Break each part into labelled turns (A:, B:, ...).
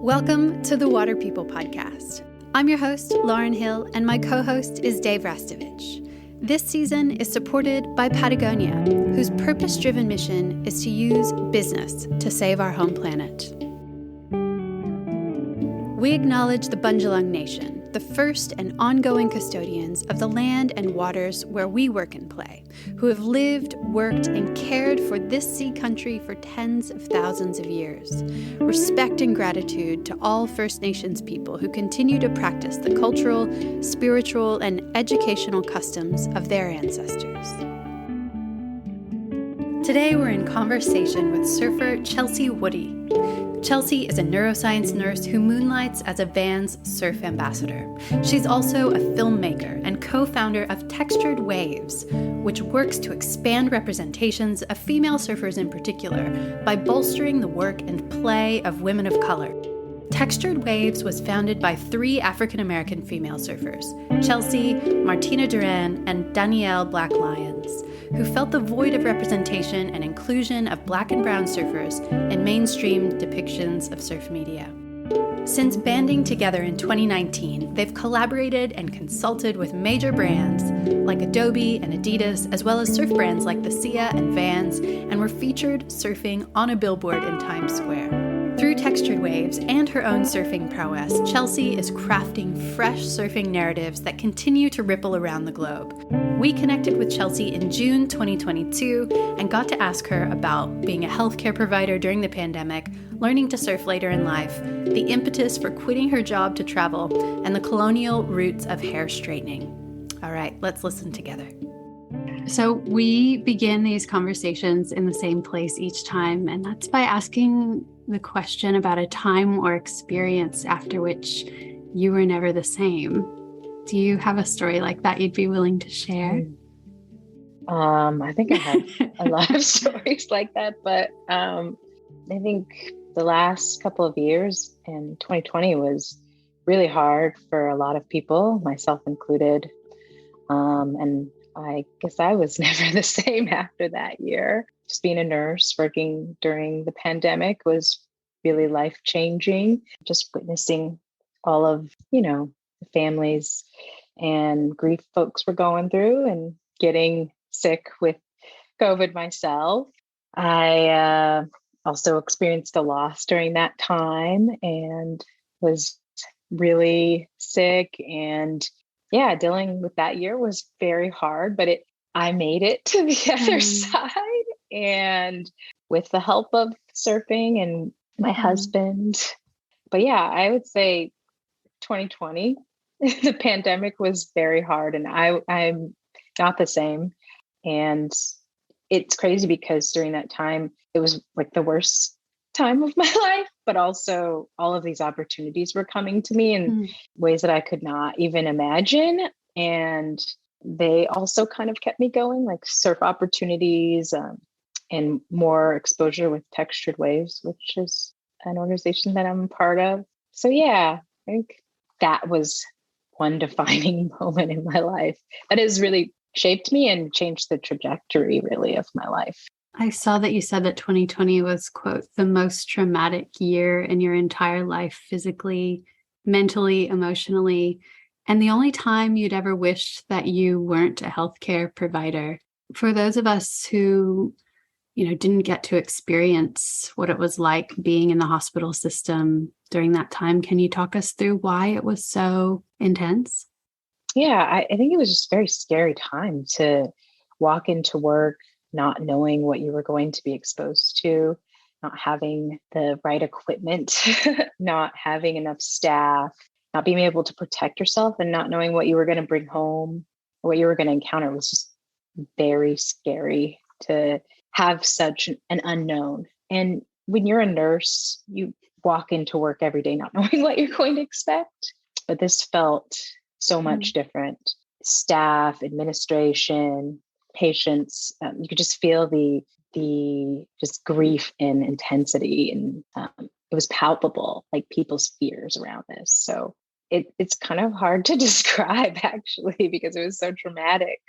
A: Welcome to the Water People podcast. I'm your host, Lauren Hill, and my co-host is Dave Rastovich. This season is supported by Patagonia, whose purpose-driven mission is to use business to save our home planet. We acknowledge the Bundjalung Nation, the first and ongoing custodians of the land and waters where we work and play, who have lived, worked, and cared for this sea country for tens of thousands of years. Respect and gratitude to all First Nations people who continue to practice the cultural, spiritual, and educational customs of their ancestors. Today we're in conversation with surfer Chelsea Woody. Chelsea is a neuroscience nurse who moonlights as a Vans surf ambassador. She's also a filmmaker and co-founder of Textured Waves, which works to expand representations of female surfers in particular by bolstering the work and play of women of color. Textured Waves was founded by 3 African-American female surfers, Chelsea, Martina Duran, and Danielle Black Lyons, who felt the void of representation and inclusion of Black and brown surfers in mainstream depictions of surf media. Since banding together in 2019, they've collaborated and consulted with major brands like Adobe and Adidas, as well as surf brands like the Sia and Vans, and were featured surfing on a billboard in Times Square. Through Textured Waves and her own surfing prowess, Chelsea is crafting fresh surfing narratives that continue to ripple around the globe. We connected with Chelsea in June 2022 and got to ask her about being a healthcare provider during the pandemic, learning to surf later in life, the impetus for quitting her job to travel, and the colonial roots of hair straightening. All right, let's listen together. So we begin these conversations in the same place each time, and that's by asking the question about a time or experience after which you were never the same. Do you have a story like that you'd be willing to share?
B: I think I have a lot of stories like that, but I think the last couple of years in 2020 was really hard for a lot of people, myself included. And I guess I was never the same after that year. Just being a nurse, working during the pandemic was really life-changing. Just witnessing all of, the families and grief folks were going through and getting sick with COVID myself. I also experienced a loss during that time and was really sick. And yeah, dealing with that year was very hard, but I made it to the other side. And with the help of surfing and my husband. But yeah, I would say 2020, the pandemic was very hard, and I'm not the same. And it's crazy because during that time, it was like the worst time of my life, but also all of these opportunities were coming to me in ways that I could not even imagine. And they also kind of kept me going, like surf opportunities and more exposure with Textured Waves, which is an organization that I'm a part of. So yeah, I think that was one defining moment in my life that has really shaped me and changed the trajectory really of my life.
A: I saw that you said that 2020 was, quote, the most traumatic year in your entire life, physically, mentally, emotionally, and the only time you'd ever wished that you weren't a healthcare provider. For those of us who, didn't get to experience what it was like being in the hospital system during that time, can you talk us through why it was so intense?
B: Yeah, I think it was just a very scary time to walk into work not knowing what you were going to be exposed to, not having the right equipment, not having enough staff, not being able to protect yourself, and not knowing what you were going to bring home or what you were going to encounter. It was just very scary to have such an unknown. And when you're a nurse, you walk into work every day not knowing what you're going to expect. But this felt so much different. Staff, administration, patients, you could just feel the just grief and intensity, and it was palpable, like people's fears around this. So it's kind of hard to describe actually, because it was so traumatic.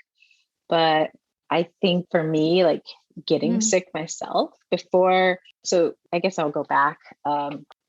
B: But I think for me, like getting sick myself before, so I guess I'll go back.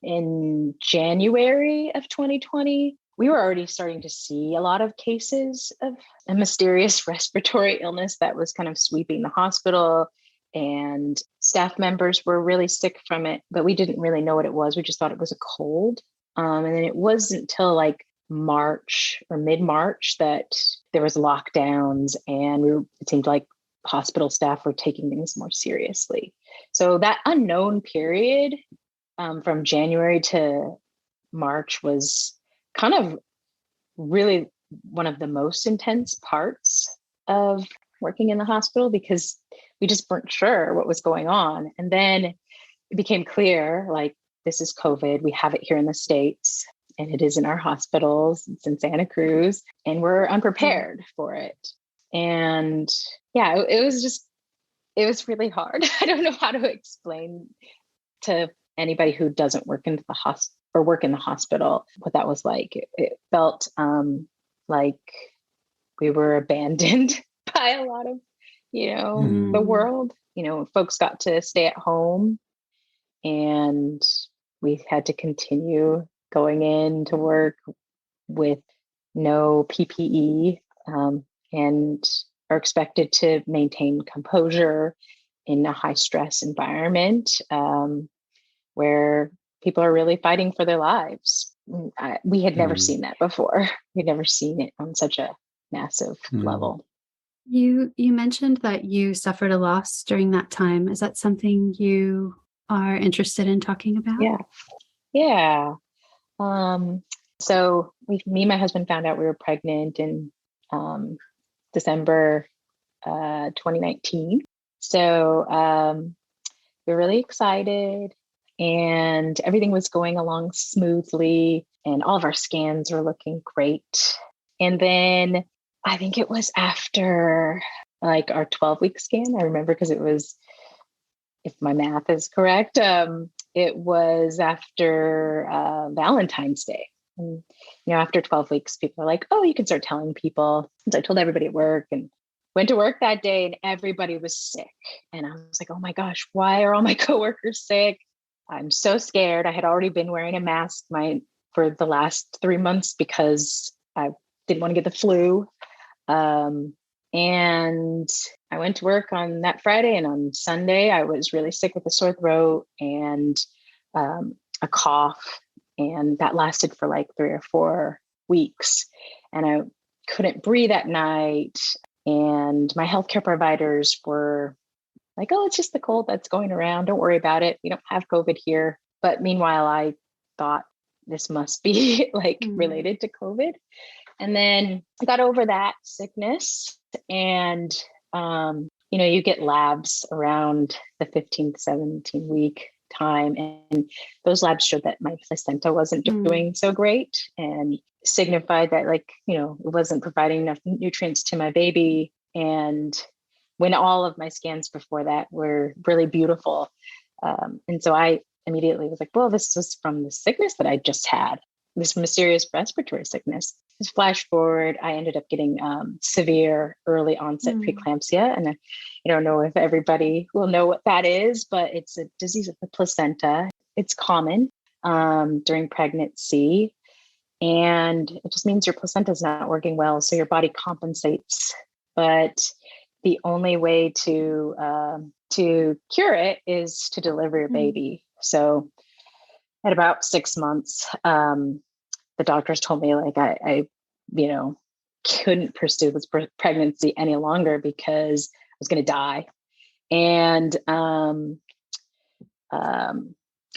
B: in January of 2020, we were already starting to see a lot of cases of a mysterious respiratory illness that was kind of sweeping the hospital. And staff members were really sick from it, but we didn't really know what it was. We just thought it was a cold. And then it wasn't until like March or mid-March that there was lockdowns, and it seemed like hospital staff were taking things more seriously. So that unknown period from January to March was kind of really one of the most intense parts of working in the hospital, because we just weren't sure what was going on. And then it became clear, like, this is COVID. We have it here in the States, and it is in our hospitals. It's in Santa Cruz, and we're unprepared for it. And yeah, it was really hard. I don't know how to explain to anybody who doesn't work in the hospital or work in the hospital what that was like. It felt like we were abandoned by a lot of, the world. Folks got to stay at home, and we had to continue going in to work with no PPE, and are expected to maintain composure in a high stress environment, where people are really fighting for their lives. We had never seen that before. We'd never seen it on such a massive level.
A: You mentioned that you suffered a loss during that time. Is that something you are interested in talking about?
B: Yeah. So me and my husband found out we were pregnant in December 2019. So we were really excited, and everything was going along smoothly, and all of our scans were looking great. And then I think it was after like our 12-week scan. I remember because it was, if my math is correct, it was after Valentine's Day. And, after 12 weeks, people are like, oh, you can start telling people. So I told everybody at work, and went to work that day, and everybody was sick. And I was like, oh my gosh, why are all my coworkers sick? I'm so scared. I had already been wearing a mask for the last 3 months because I didn't want to get the flu. And I went to work on that Friday, and on Sunday, I was really sick with a sore throat and a cough. And that lasted for like 3 or 4 weeks. And I couldn't breathe at night. And my healthcare providers were like, oh, it's just the cold that's going around. Don't worry about it. We don't have COVID here. But meanwhile, I thought this must be like related to COVID. And then I got over that sickness, and, you get labs around the 15th, 17 week time. And those labs showed that my placenta wasn't doing so great, and signified that it wasn't providing enough nutrients to my baby. And when all of my scans before that were really beautiful. And so I immediately was like, well, this was from the sickness that I just had, this mysterious respiratory sickness. Just flash forward, I ended up getting severe early onset preeclampsia. And I don't know if everybody will know what that is, but it's a disease of the placenta. It's common during pregnancy. And it just means your placenta is not working well. So your body compensates. But the only way to cure it is to deliver your baby. So at about 6 months, the doctors told me I couldn't pursue this pregnancy any longer because I was going to die. And I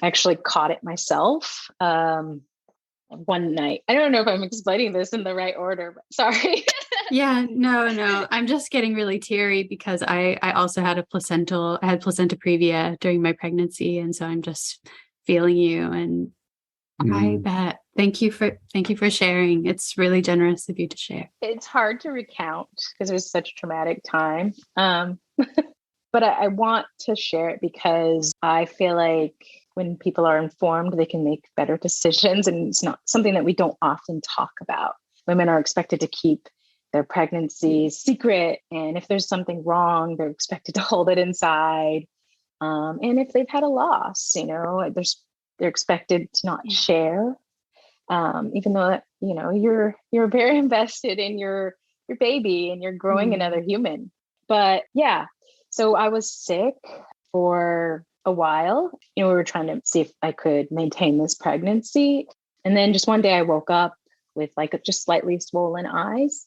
B: actually caught it myself one night. I don't know if I'm explaining this in the right order, but sorry.
A: Yeah, no. I'm just getting really teary because I also had placenta previa during my pregnancy. And so I'm just feeling you, and I bet. Thank you for sharing. It's really generous of you to share.
B: It's hard to recount because it was such a traumatic time. But I want to share it because I feel like when people are informed, they can make better decisions. And it's not something that we don't often talk about. Women are expected to keep their pregnancy secret. And if there's something wrong, they're expected to hold it inside. And if they've had a loss, there's they're expected to not share, even though, you're very invested in your baby and you're growing another human. But yeah, so I was sick for a while. We were trying to see if I could maintain this pregnancy. And then just one day I woke up with like just slightly swollen eyes.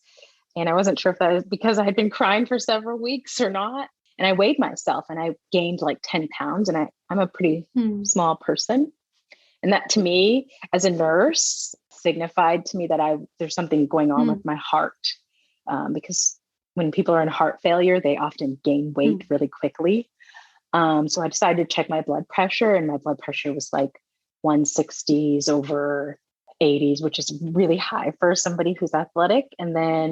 B: And I wasn't sure if that was because I had been crying for several weeks or not. And I weighed myself and I gained like 10 pounds. And I'm a pretty small person. And that to me, as a nurse, signified to me that there's something going on with my heart. Because when people are in heart failure, they often gain weight really quickly. So I decided to check my blood pressure, and my blood pressure was like 160s over 80s, which is really high for somebody who's athletic. And then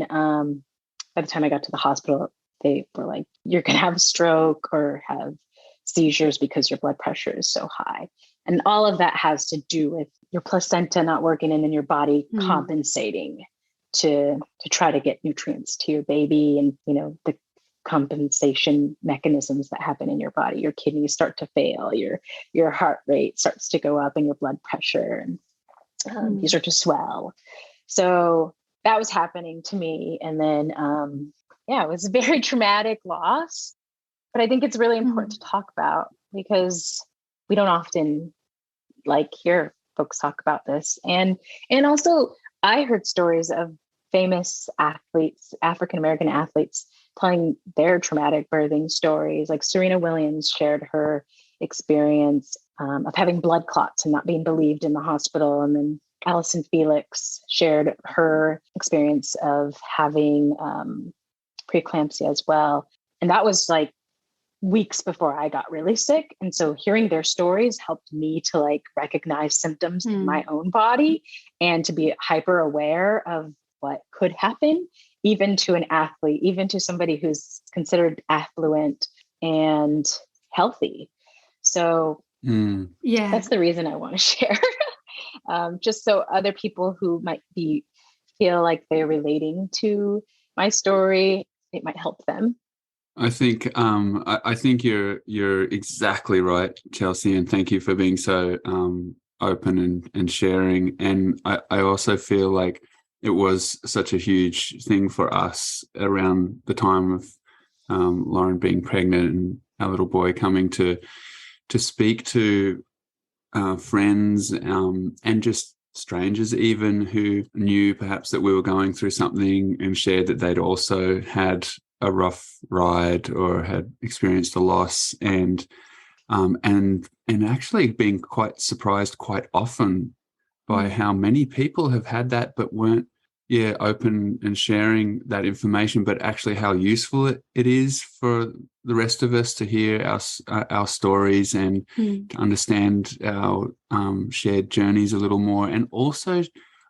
B: by the time I got to the hospital, they were like, you're going to have a stroke or have seizures because your blood pressure is so high. And all of that has to do with your placenta not working and then your body compensating to try to get nutrients to your baby, and, the compensation mechanisms that happen in your body. Your kidneys start to fail, your heart rate starts to go up, and your blood pressure, and you start to swell. So that was happening to me. And then, it was a very traumatic loss, but I think it's really important to talk about because we don't often hear folks talk about this. And also I heard stories of famous athletes, African-American athletes, telling their traumatic birthing stories. Like Serena Williams shared her experience of having blood clots and not being believed in the hospital. And then Allison Felix shared her experience of having preeclampsia as well. And that was like weeks before I got really sick. And so hearing their stories helped me to recognize symptoms in my own body and to be hyper aware of what could happen, even to an athlete, even to somebody who's considered affluent and healthy. So that's the reason I want to share, just so other people who might feel like they're relating to my story, it might help them.
C: I think I think you're exactly right, Chelsea, and thank you for being so open and sharing. And I also feel like it was such a huge thing for us around the time of Lauren being pregnant and our little boy coming to speak to friends and just strangers even who knew perhaps that we were going through something and shared that they'd also had a rough ride or had experienced a loss, and actually being quite surprised quite often by how many people have had that but weren't open and sharing that information, but actually how useful it is for the rest of us to hear our stories and to understand our shared journeys a little more. And also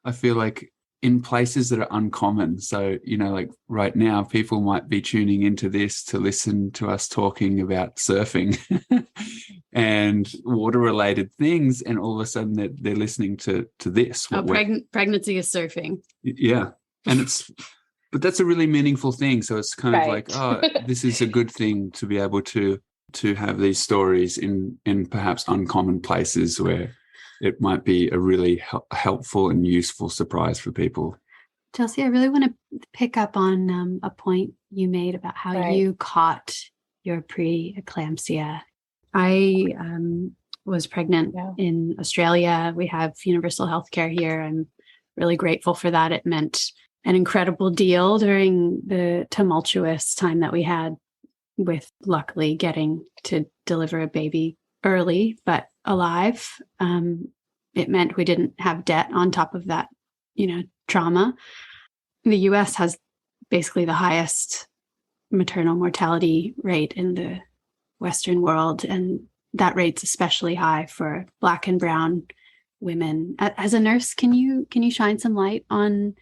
C: I feel like in places that are uncommon. So, like right now, people might be tuning into this to listen to us talking about surfing and water-related things, and all of a sudden they're listening to this.
A: Pregnancy is surfing.
C: Yeah. And but that's a really meaningful thing. So it's kind of like, this is a good thing to be able to have these stories in perhaps uncommon places where it might be a really helpful and useful surprise for people.
A: Chelsea, I really want to pick up on a point you made about how you caught your preeclampsia. I was pregnant in Australia. We have universal healthcare here. I'm really grateful for that. It meant an incredible deal during the tumultuous time that we had with luckily getting to deliver a baby early, but alive. It meant we didn't have debt on top of that, trauma. The US has basically the highest maternal mortality rate in the Western world, and that rate's especially high for Black and Brown women. As a nurse, can you shine some light on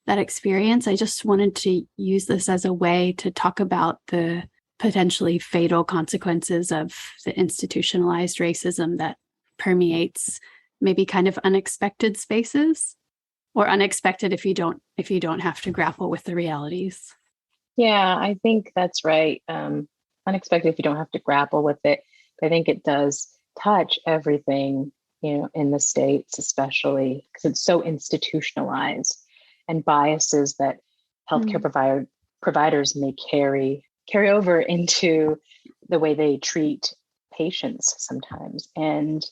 A: that experience? I just wanted to use this as a way to talk about the potentially fatal consequences of the institutionalized racism that permeates maybe kind of unexpected spaces, or unexpected if you don't have to grapple with the realities.
B: Yeah, I think that's right. Unexpected if you don't have to grapple with it. I think it does touch everything in the States, especially because it's so institutionalized, and biases that healthcare providers may carry over into the way they treat patients sometimes. And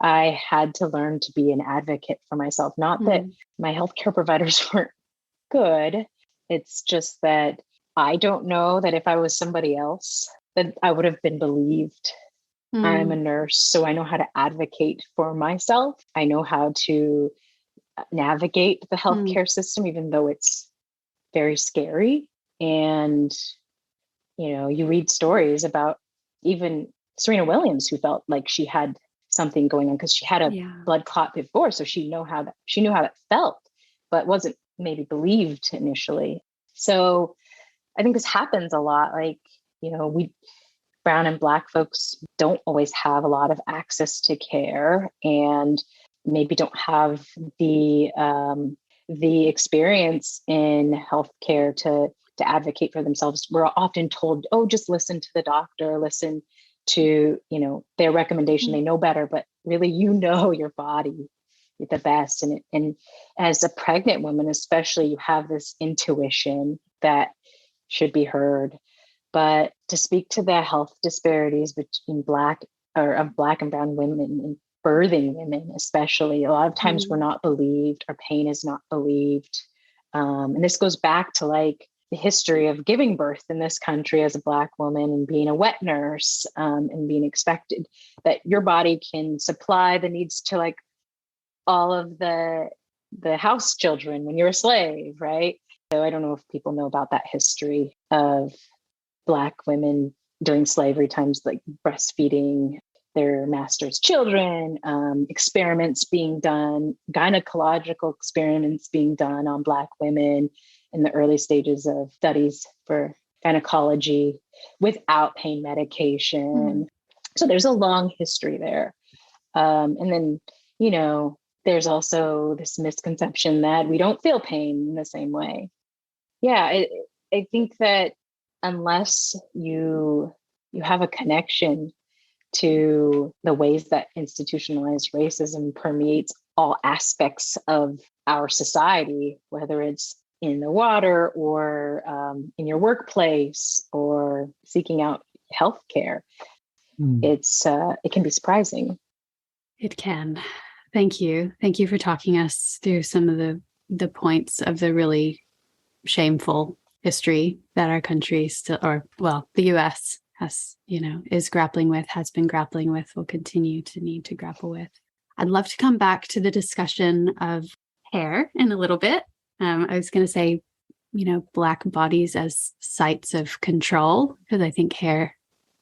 B: I had to learn to be an advocate for myself. Not that my healthcare providers weren't good. It's just that I don't know that if I was somebody else, that I would have been believed. I'm a nurse, so I know how to advocate for myself. I know how to navigate the healthcare system, even though it's very scary. And, you read stories about even Serena Williams, who felt like she had something going on because she had a blood clot before. So she knew how that felt, but wasn't maybe believed initially. So I think this happens a lot. Like, we brown and Black folks don't always have a lot of access to care, and maybe don't have the experience in healthcare to advocate for themselves. We're often told, "Oh, just listen to the doctor, listen to their recommendation. They know better." But really, your body the best. And as a pregnant woman, especially, you have this intuition that should be heard. But to speak to the health disparities between Black and brown women and birthing women, especially, a lot of times we're not believed. Our pain is not believed. And this goes back to like the history of giving birth in this country as a Black woman and being a wet nurse, and being expected that your body can supply the needs to like all of the house children when you're a slave, right? So I don't know if people know about that history of Black women during slavery times, like breastfeeding their master's children, experiments being done, gynecological experiments being done on Black women in the early stages of studies for gynecology without pain medication. So there's a long history there. And then, there's also this misconception that we don't feel pain in the same way. Yeah, I think that unless you have a connection to the ways that institutionalized racism permeates all aspects of our society, whether it's in the water or in your workplace or seeking out healthcare, it can be surprising.
A: It can. Thank you. Thank you for talking us through some of the points of the really shameful history that our country still, the US has been grappling with, will continue to need to grapple with. I'd love to come back to the discussion of hair in a little bit. I was going to say, Black bodies as sites of control, because I think hair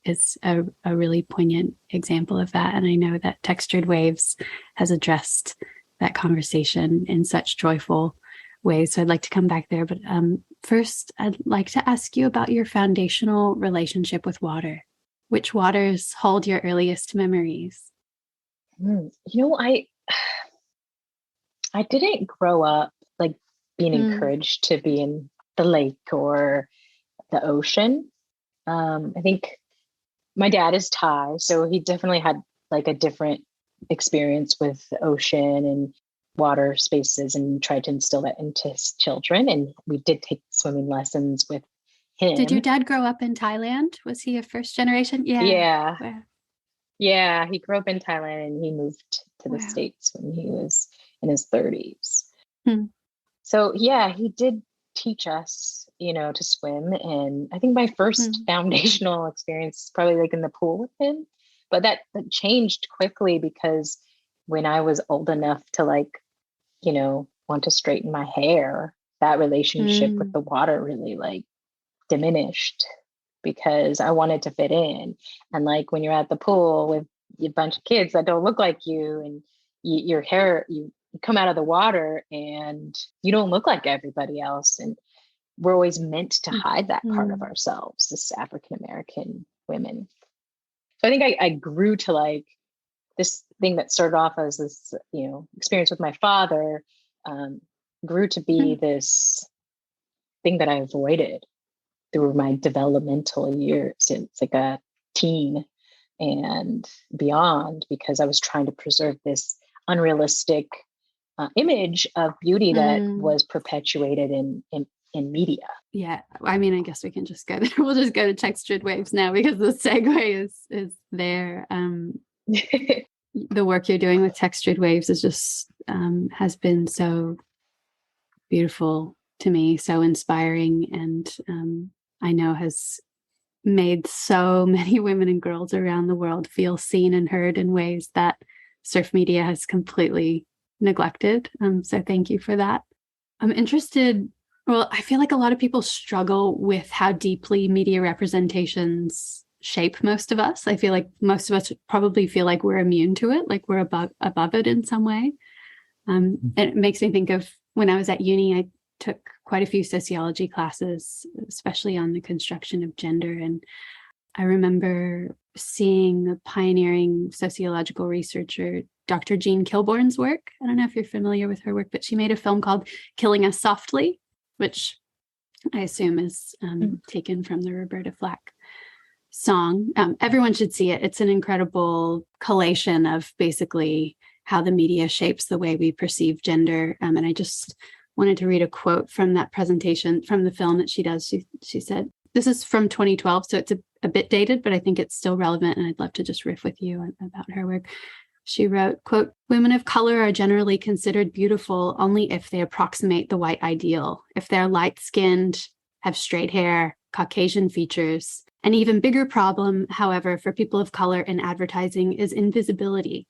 A: is a really poignant example of that. And I know that Textured Waves has addressed that conversation in such joyful ways. So I'd like to come back there. But first, I'd like to ask you about your foundational relationship with water. Which waters hold your earliest memories?
B: I didn't grow up like being encouraged to be in the lake or the ocean. I think my dad is Thai, so he definitely had like a different experience with the ocean and water spaces, and tried to instill that into his children. And we did take swimming lessons with him.
A: Did your dad grow up in Thailand? Was he a first generation?
B: Yeah.
A: Wow.
B: Yeah. He grew up in Thailand and he moved to the States when he was in his 30s. So yeah, he did teach us, to swim. And I think my first foundational experience is probably like in the pool with him. But that changed quickly, because when I was old enough to want to straighten my hair, that relationship with the water really like diminished, because I wanted to fit in. And like when you're at the pool with a bunch of kids that don't look like you, and your hair, you come out of the water and you don't look like everybody else. And we're always meant to hide that part of ourselves as African American women. So I think I grew to like this thing that started off as this, experience with my father, grew to be this thing that I avoided through my developmental years. It's like a teen. and beyond, because I was trying to preserve this unrealistic image of beauty that was perpetuated in media.
A: Yeah. I mean, I guess we can just go there. We'll just go to textured waves now because the segue is there. The work you're doing with textured waves is just has been so beautiful to me, so inspiring, and I know has made so many women and girls around the world feel seen and heard in ways that surf media has completely neglected. So thank you for that. I'm interested. Well, I feel like a lot of people struggle with how deeply media representations shape most of us. I feel like most of us probably feel like we're immune to it, like we're above it in some way. And it makes me think of when I was at uni, I took quite a few sociology classes, especially on the construction of gender. And I remember seeing the pioneering sociological researcher, Dr. Jean Kilbourne's work. I don't know if you're familiar with her work, but she made a film called Killing Us Softly, which I assume is taken from the Roberta Flack song. Everyone should see it. It's an incredible collation of basically how the media shapes the way we perceive gender. And I just wanted to read a quote from that presentation from the film that she does. She said, this is from 2012, so it's a bit dated, but I think it's still relevant. And I'd love to just riff with you about her work. She wrote, quote, women of color are generally considered beautiful only if they approximate the white ideal, if they're light-skinned, have straight hair, Caucasian features. An even bigger problem, however, for people of color in advertising is invisibility.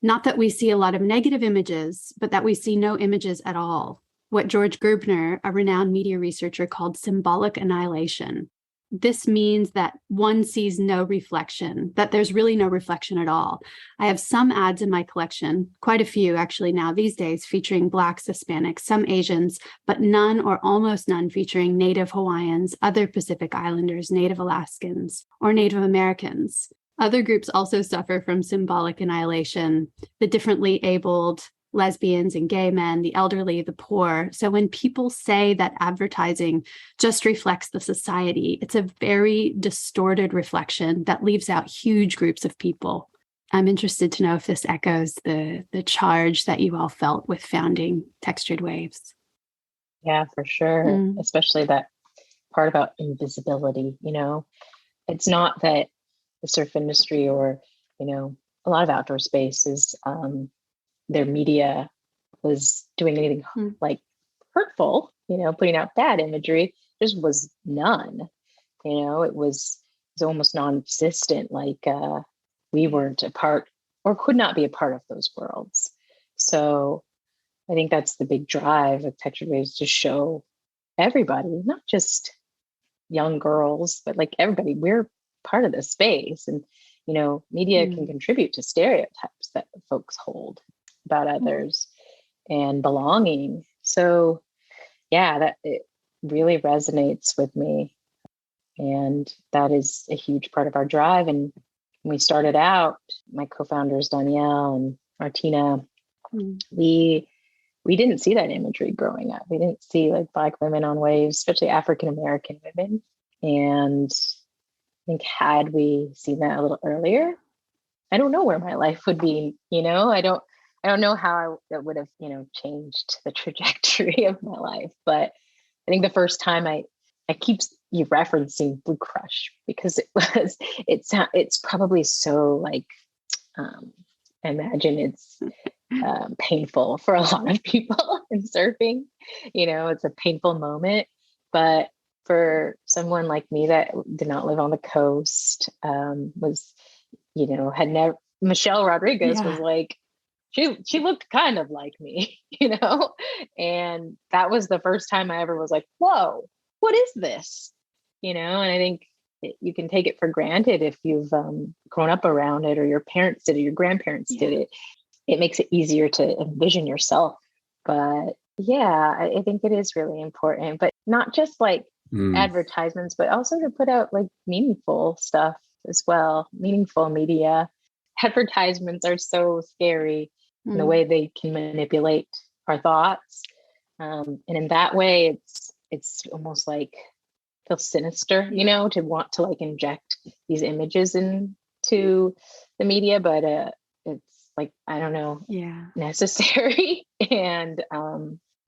A: Not that we see a lot of negative images, but that we see no images at all. What George Gerbner, a renowned media researcher, called symbolic annihilation. This means that one sees no reflection, that there's really no reflection at all. I have some ads in my collection, quite a few actually now these days, featuring Blacks, Hispanics, some Asians, but none or almost none featuring Native Hawaiians, other Pacific Islanders, Native Alaskans, or Native Americans. Other groups also suffer from symbolic annihilation, the differently abled, lesbians and gay men, the elderly, the poor. So when people say that advertising just reflects the society, it's a very distorted reflection that leaves out huge groups of people. I'm interested to know if this echoes the charge that you all felt with founding Textured Waves.
B: Yeah, for sure. Especially that part about invisibility. It's not that the surf industry or, a lot of outdoor spaces, their media was doing anything like hurtful, putting out bad imagery. There was none. It was almost non-existent, like we weren't a part or could not be a part of those worlds. So I think that's the big drive of Textured Waves, to show everybody, not just young girls, but like everybody, we're part of the space. And, media can contribute to stereotypes that folks hold about others and belonging. So yeah, that it really resonates with me. And that is a huge part of our drive. And when we started out, my co-founders, Danielle and Martina, we didn't see that imagery growing up. We didn't see like Black women on waves, especially African-American women. And I think had we seen that a little earlier, I don't know where my life would be, I don't know how that would have, changed the trajectory of my life. But I think the first time I keep you referencing Blue Crush because it's probably so like, I imagine it's painful for a lot of people in surfing. It's a painful moment, but for someone like me that did not live on the coast, was, had never, Michelle Rodriguez was like, she looked kind of like me, and that was the first time I ever was like, whoa, what is this? And I think you can take it for granted if you've grown up around it, or your parents did it, your grandparents did it. It makes it easier to envision yourself. But yeah, I think it is really important, but not just like advertisements, but also to put out like meaningful stuff as well, meaningful media. Advertisements are so scary in the way they can manipulate our thoughts. And in that way, it's almost like feels sinister, to want to like inject these images into to the media, but it's like, I don't know, necessary. And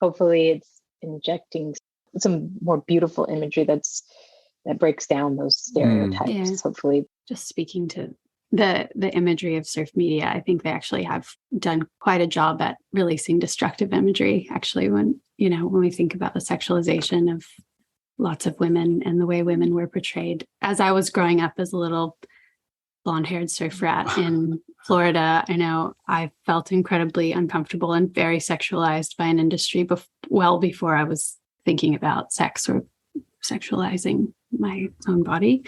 B: hopefully it's injecting some more beautiful imagery that breaks down those stereotypes. Hopefully.
A: Just speaking to the imagery of surf media, I think they actually have done quite a job at releasing destructive imagery. Actually, when we think about the sexualization of lots of women and the way women were portrayed. As I was growing up as a little blonde-haired surf rat in Florida, I know I felt incredibly uncomfortable and very sexualized by an industry well before I was thinking about sex or sexualizing my own body.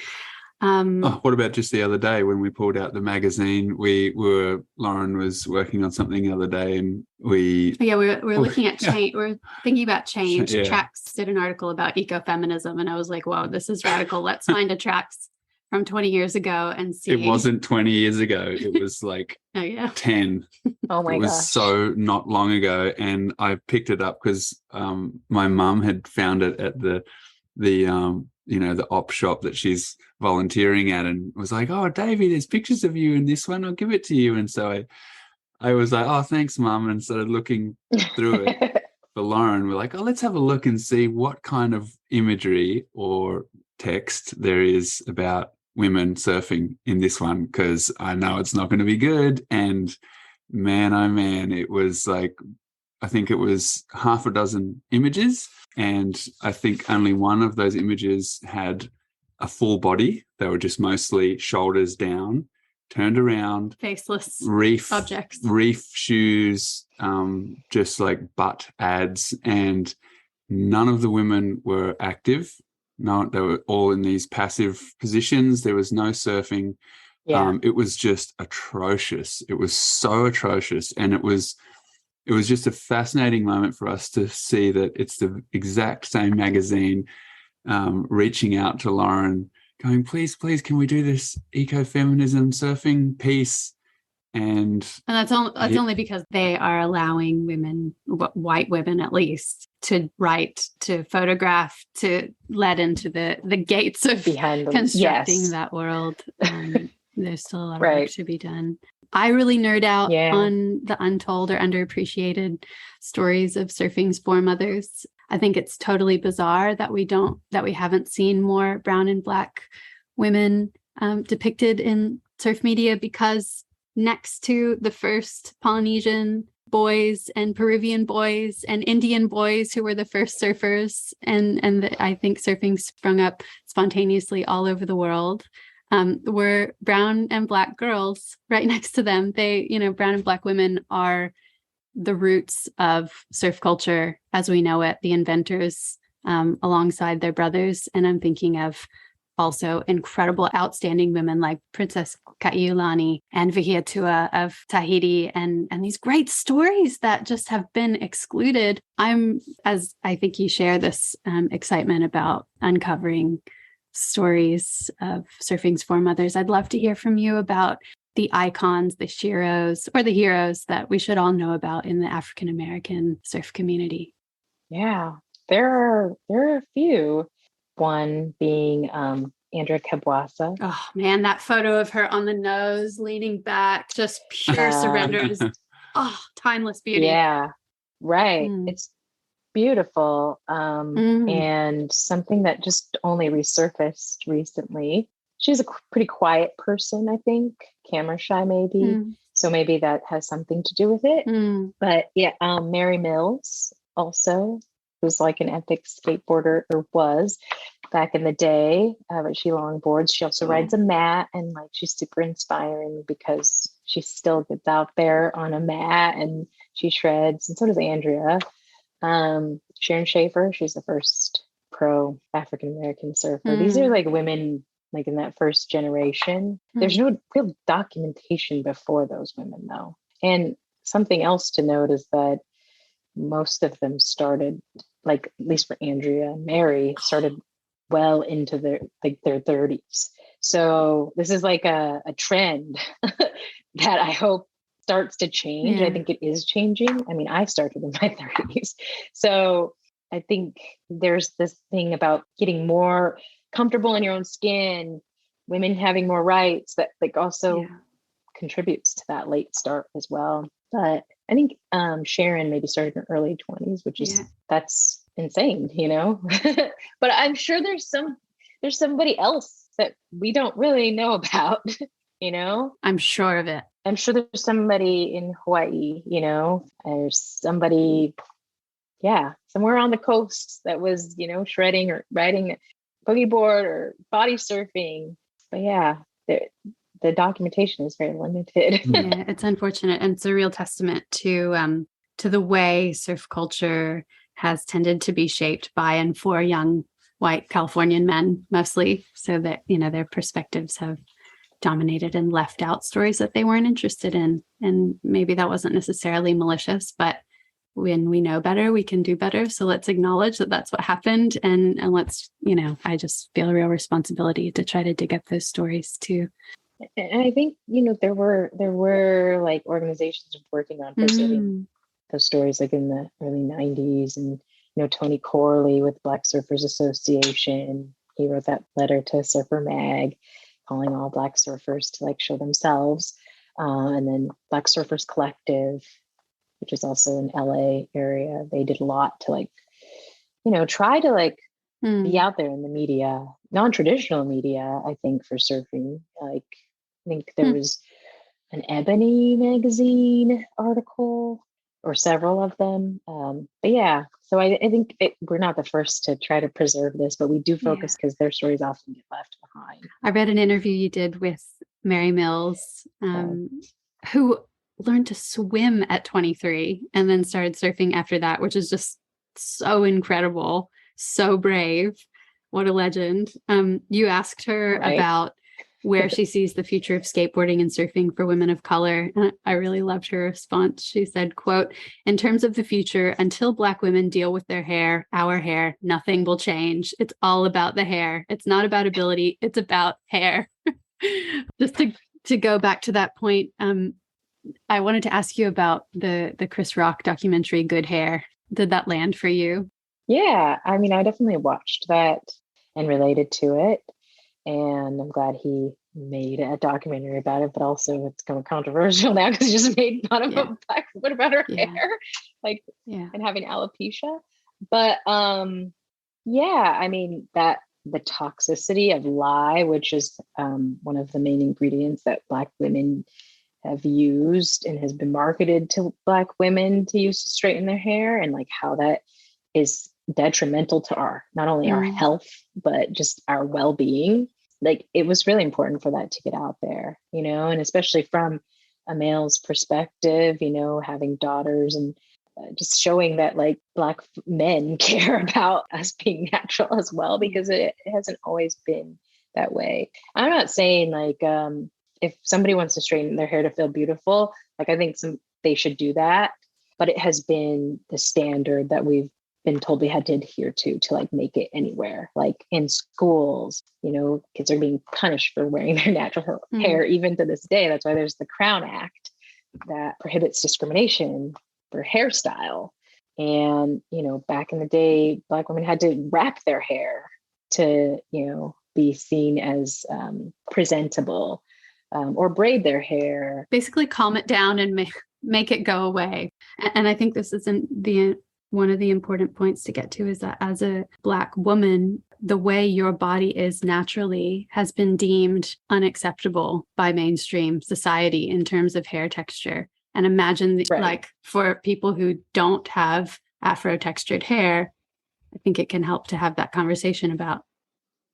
C: What about just the other day when we pulled out the magazine? Lauren was working on something the other day, and we're
A: looking at change. We're thinking about change. Trax did an article about ecofeminism, and I was like, "Whoa, this is radical. Let's find a Trax from 20 years ago and see."
C: It wasn't 20 years ago. It was like 10.
B: Oh my gosh.
C: It was so not long ago, and I picked it up because my mum had found it at the op shop that she's volunteering at, and was like, "Oh, Davey, there's pictures of you in this one. I'll give it to you." And so I was like, "Oh, thanks, Mum," and started looking through it for Lauren. We're like, "Oh, let's have a look and see what kind of imagery or text there is about women surfing in this one, because I know it's not going to be good." And man, oh man, it was like, I think it was half a dozen images, and I think only one of those images had a full body. They were just mostly shoulders down, turned around,
A: faceless
C: objects, reef shoes, just like butt ads, and none of the women were active. No, they were all in these passive positions. There was no surfing. It was just atrocious. It was so atrocious, and it was just a fascinating moment for us to see that it's the exact same magazine reaching out to Lauren, going, please, can we do this ecofeminism surfing piece? And
A: that's only because they are allowing women, white women at least, to write, to photograph, to let into the gates of constructing that world. There's still a lot of work to be done. I really nerd out on the untold or underappreciated stories of surfing's foremothers. I think it's totally bizarre that we haven't seen more brown and black women depicted in surf media, because next to the first Polynesian boys and Peruvian boys and Indian boys who were the first surfers, I think surfing sprung up spontaneously all over the world, were brown and black girls right next to them. Brown and black women are the roots of surf culture as we know it, the inventors, alongside their brothers. And I'm thinking of also incredible, outstanding women like Princess Kaiulani and Vihiatua of Tahiti, and these great stories that just have been excluded. As I think you share this excitement about uncovering stories of surfing's foremothers, I'd love to hear from you about the icons, the sheroes, or the heroes that we should all know about in the African American surf community.
B: Yeah, there are a few. One being Andrea Kabwasa.
A: Oh man, that photo of her on the nose, leaning back, just pure surrender is timeless beauty.
B: Yeah, right. It's beautiful. And something that just only resurfaced recently. She's a pretty quiet person, I think, camera shy maybe. So maybe that has something to do with it. But yeah, Mary Mills also, who's like an epic skateboarder, or was back in the day, but she longboards. She also rides a mat, and like she's super inspiring because she still gets out there on a mat and she shreds, and so does Andrea. Sharon Schaefer, she's the first pro African American surfer. These are like women like in that first generation. There's no real documentation before those women though. And something else to note is that most of them started, like at least for Andrea and Mary, started well into their 30s. So this is like a trend that I hope starts to change. I think it is changing. I mean, I started in my 30s. So I think there's this thing about getting more comfortable in your own skin, women having more rights that like also contributes to that late start as well. But I think Sharon maybe started in her early 20s, which is that's insane, you know. But I'm sure there's somebody else that we don't really know about, you know.
A: I'm sure of it.
B: I'm sure there's somebody in Hawaii, you know, there's somebody, somewhere on the coast that was, you know, shredding or riding a boogie board or body surfing. But yeah, the documentation is very limited.
A: Yeah, it's unfortunate. And it's a real testament to the way surf culture has tended to be shaped by and for young white Californian men mostly, so that, you know, their perspectives have dominated and left out stories that they weren't interested in. And maybe that wasn't necessarily malicious, but when we know better, we can do better. So let's acknowledge that that's what happened. And let's, you know, I just feel a real responsibility to try to dig up those stories too.
B: And I think, you know, there were like organizations working on preserving those stories, like in the early 90s. And, you know, Tony Corley with Black Surfers Association, he wrote that letter to Surfer Mag, calling all Black surfers to like show themselves. And then Black Surfers Collective, which is also in LA area, they did a lot to like, you know, try to like be out there in the media, non-traditional media, I think, for surfing. Like, I think there was an Ebony magazine article or several of them. But yeah, so I think we're not the first to try to preserve this, but we do focus because their stories often get left behind.
A: I read an interview you did with Mary Mills, who learned to swim at 23 and then started surfing after that, which is just so incredible, so brave. What a legend. You asked her about where she sees the future of skateboarding and surfing for women of color. And I really loved her response. She said, quote, "In terms of the future, until Black women deal with their hair, our hair, nothing will change. It's all about the hair. It's not about ability. It's about hair." Just to go back to that point, I wanted to ask you about the Chris Rock documentary, Good Hair. Did that land for you?
B: Yeah, I mean, I definitely watched that and related to it. And I'm glad he made a documentary about it, but also it's kind of controversial now because he just made fun of a Black woman about her hair, like, and having alopecia. But I mean, that the toxicity of lye, which is one of the main ingredients that Black women have used and has been marketed to Black women to use to straighten their hair, and like how that is detrimental to our, not only our health, but just our well-being. Like, it was really important for that to get out there, you know, and especially from a male's perspective, you know, having daughters and just showing that like Black men care about us being natural as well, because it hasn't always been that way. I'm not saying like, if somebody wants to straighten their hair to feel beautiful, like I think they should do that, but it has been the standard that we've been told we had to adhere to like make it anywhere. Like in schools, you know, kids are being punished for wearing their natural hair even to this day. That's why there's the Crown Act that prohibits discrimination for hairstyle. And, you know, back in the day, Black women had to wrap their hair to, you know, be seen as presentable, or braid their hair.
A: Basically calm it down and make it go away. And I think this isn't one of the important points to get to, is that as a Black woman, the way your body is naturally has been deemed unacceptable by mainstream society in terms of hair texture. And imagine like for people who don't have Afro textured hair, I think it can help to have that conversation about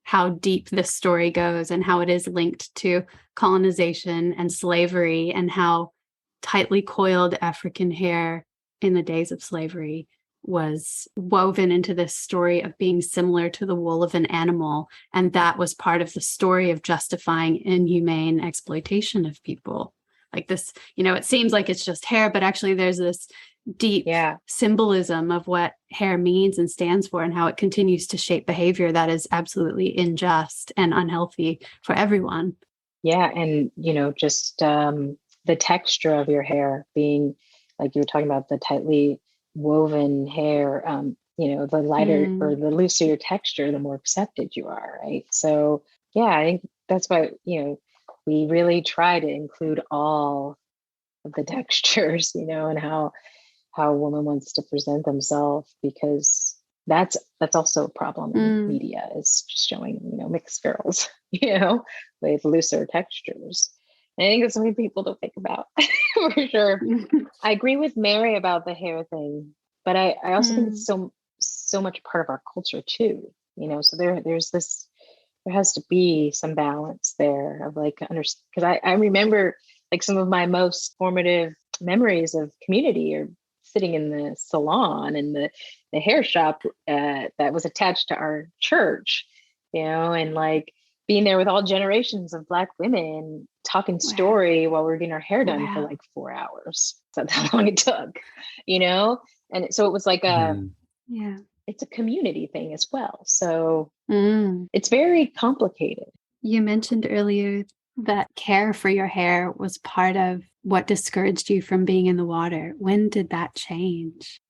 A: how deep this story goes and how it is linked to colonization and slavery, and how tightly coiled African hair in the days of slavery was woven into this story of being similar to the wool of an animal. And that was part of the story of justifying inhumane exploitation of people. Like this, you know, it seems like it's just hair, but actually there's this deep symbolism of what hair means and stands for, and how it continues to shape behavior that is absolutely unjust and unhealthy for everyone.
B: Yeah. And, you know, just the texture of your hair being, like you were talking about, the tightly woven hair, you know, the lighter or the looser your texture, the more accepted you are, right? So yeah, I think that's why, we really try to include all of the textures, and how a woman wants to present themselves, because that's also a problem in media, is just showing, mixed girls, with looser textures. And I think that's something people don't think about for sure. I agree with Mary about the hair thing, but I also think it's so much part of our culture too, so there has to be some balance there of like, because I remember like some of my most formative memories of community are sitting in the salon and the hair shop that was attached to our church, and like being there with all generations of Black women talking story while we were getting our hair done for like 4 hours. That's how long it took, and so it was like it's a community thing as well. So it's very complicated.
A: You mentioned earlier that care for your hair was part of what discouraged you from being in the water. When did that change?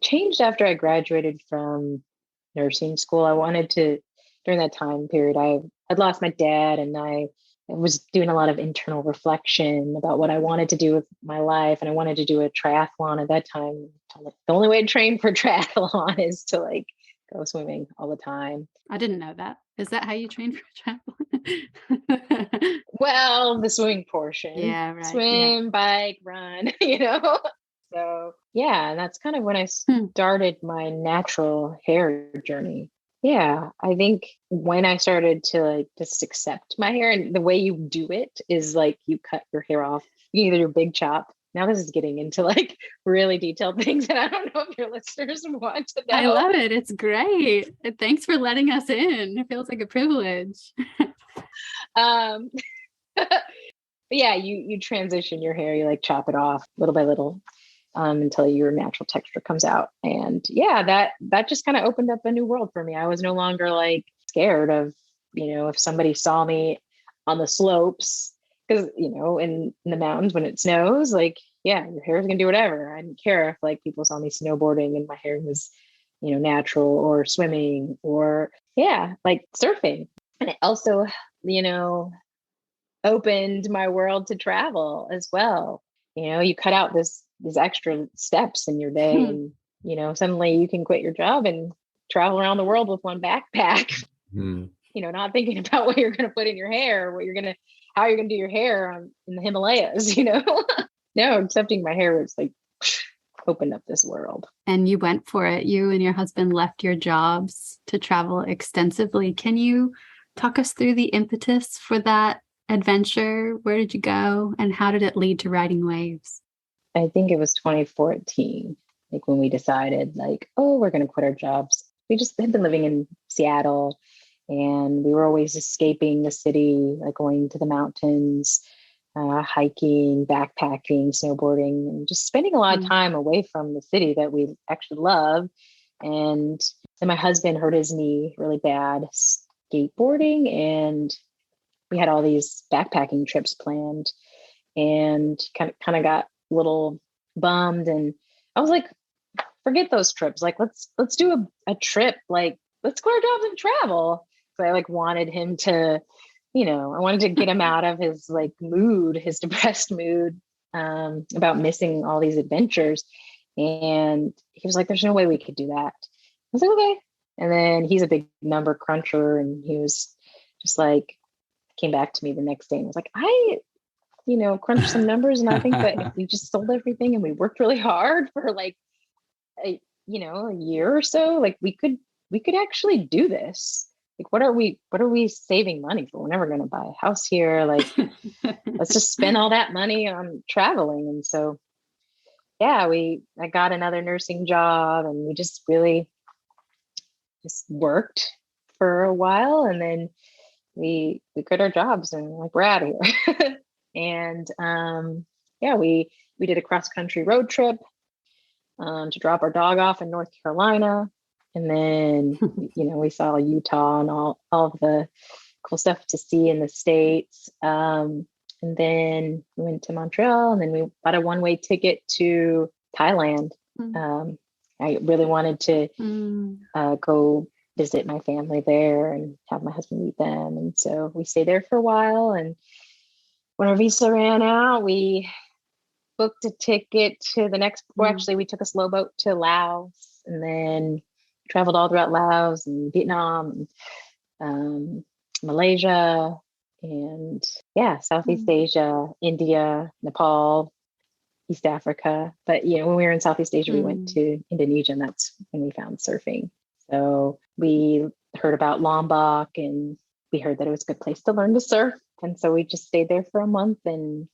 B: Changed after I graduated from nursing school. I wanted to, during that time period, I'd lost my dad, and I was doing a lot of internal reflection about what I wanted to do with my life. And I wanted to do a triathlon at that time. The only way to train for triathlon is to like go swimming all the time.
A: I didn't know that. Is that how you train for triathlon?
B: Well, the swimming portion.
A: Yeah, right.
B: Swim, bike, run, So yeah, and that's kind of when I started my natural hair journey. Yeah, I think when I started to like just accept my hair, and the way you do it is like you cut your hair off. You either do a big chop. Now this is getting into like really detailed things, and I don't know if your listeners want to know.
A: I love it. It's great. Thanks for letting us in. It feels like a privilege.
B: But yeah, you transition your hair. You like chop it off little by little. Until your natural texture comes out. And yeah, that just kind of opened up a new world for me. I was no longer like scared of, if somebody saw me on the slopes, because, in the mountains when it snows, like, yeah, your hair is going to do whatever. I didn't care if like people saw me snowboarding and my hair was, natural, or swimming, or like surfing. And it also, opened my world to travel as well. You cut out these extra steps in your day, and suddenly you can quit your job and travel around the world with one backpack. Not thinking about what you're going to put in your hair, how you're going to do your hair in the Himalayas. No, accepting my hair was like opened up this world.
A: And you went for it. You and your husband left your jobs to travel extensively. Can you talk us through the impetus for that adventure? Where did you go, and how did it lead to Riding Waves?
B: I think it was 2014, like when we decided like, oh, we're going to quit our jobs. We just had been living in Seattle, and we were always escaping the city, like going to the mountains, hiking, backpacking, snowboarding, and just spending a lot of time away from the city that we actually love. And then my husband hurt his knee really bad skateboarding, and we had all these backpacking trips planned, and kind of got a little bummed. And I was like, forget those trips. Like, let's do a trip. Like, let's quit our jobs and travel. So I like wanted him to, I wanted to get him out of his like mood, his depressed mood, about missing all these adventures. And he was like, there's no way we could do that. I was like, okay. And then he's a big number cruncher, and he was just like, came back to me the next day and was like, I crunched some numbers, and I think that if we just sold everything and we worked really hard for like a year or so, like we could actually do this. Like, what are we saving money for? We're never going to buy a house here. Like, let's just spend all that money on traveling. And so, yeah, I got another nursing job, and we just really just worked for a while, and then we quit our jobs, and like, we're out of here. And we did a cross country road trip to drop our dog off in North Carolina. And then, we saw Utah and all of the cool stuff to see in the States. And then we went to Montreal, and then we bought a one-way ticket to Thailand. I really wanted to go visit my family there and have my husband meet them. And so we stayed there for a while. And when our visa ran out, we booked a ticket to the next, well, actually, we took a slow boat to Laos and then traveled all throughout Laos and Vietnam, and Malaysia, and Southeast Asia, India, Nepal, East Africa. But, when we were in Southeast Asia, we went to Indonesia, and that's when we found surfing. So we heard about Lombok, and we heard that it was a good place to learn to surf. And so we just stayed there for a month and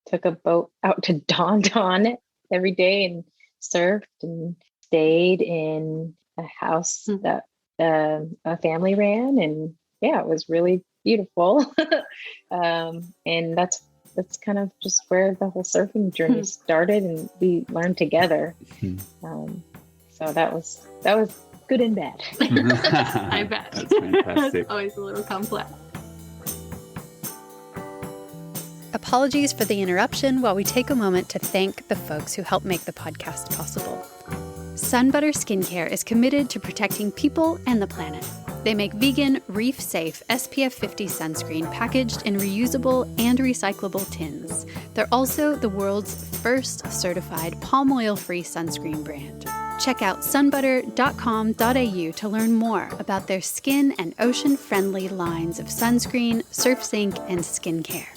B: took a boat out to Don every day and surfed and stayed in a house that a family ran. And it was really beautiful. And that's kind of just where the whole surfing journey started, and we learned together. So that was good and bad.
A: I bet.
C: That's fantastic.
A: It's always a little complex. Apologies for the interruption while we take a moment to thank the folks who help make the podcast possible. Sunbutter Skincare is committed to protecting people and the planet. They make vegan, reef-safe SPF 50 sunscreen packaged in reusable and recyclable tins. They're also the world's first certified palm oil-free sunscreen brand. Check out sunbutter.com.au to learn more about their skin and ocean-friendly lines of sunscreen, surf sink, and skincare.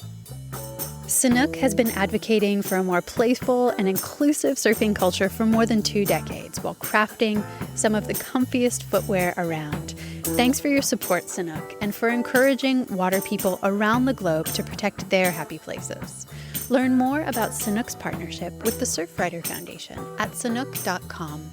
A: Sanook has been advocating for a more playful and inclusive surfing culture for more than 2 decades while crafting some of the comfiest footwear around. Thanks for your support, Sanook, and for encouraging water people around the globe to protect their happy places. Learn more about Sanook's partnership with the Surfrider Foundation at sanook.com.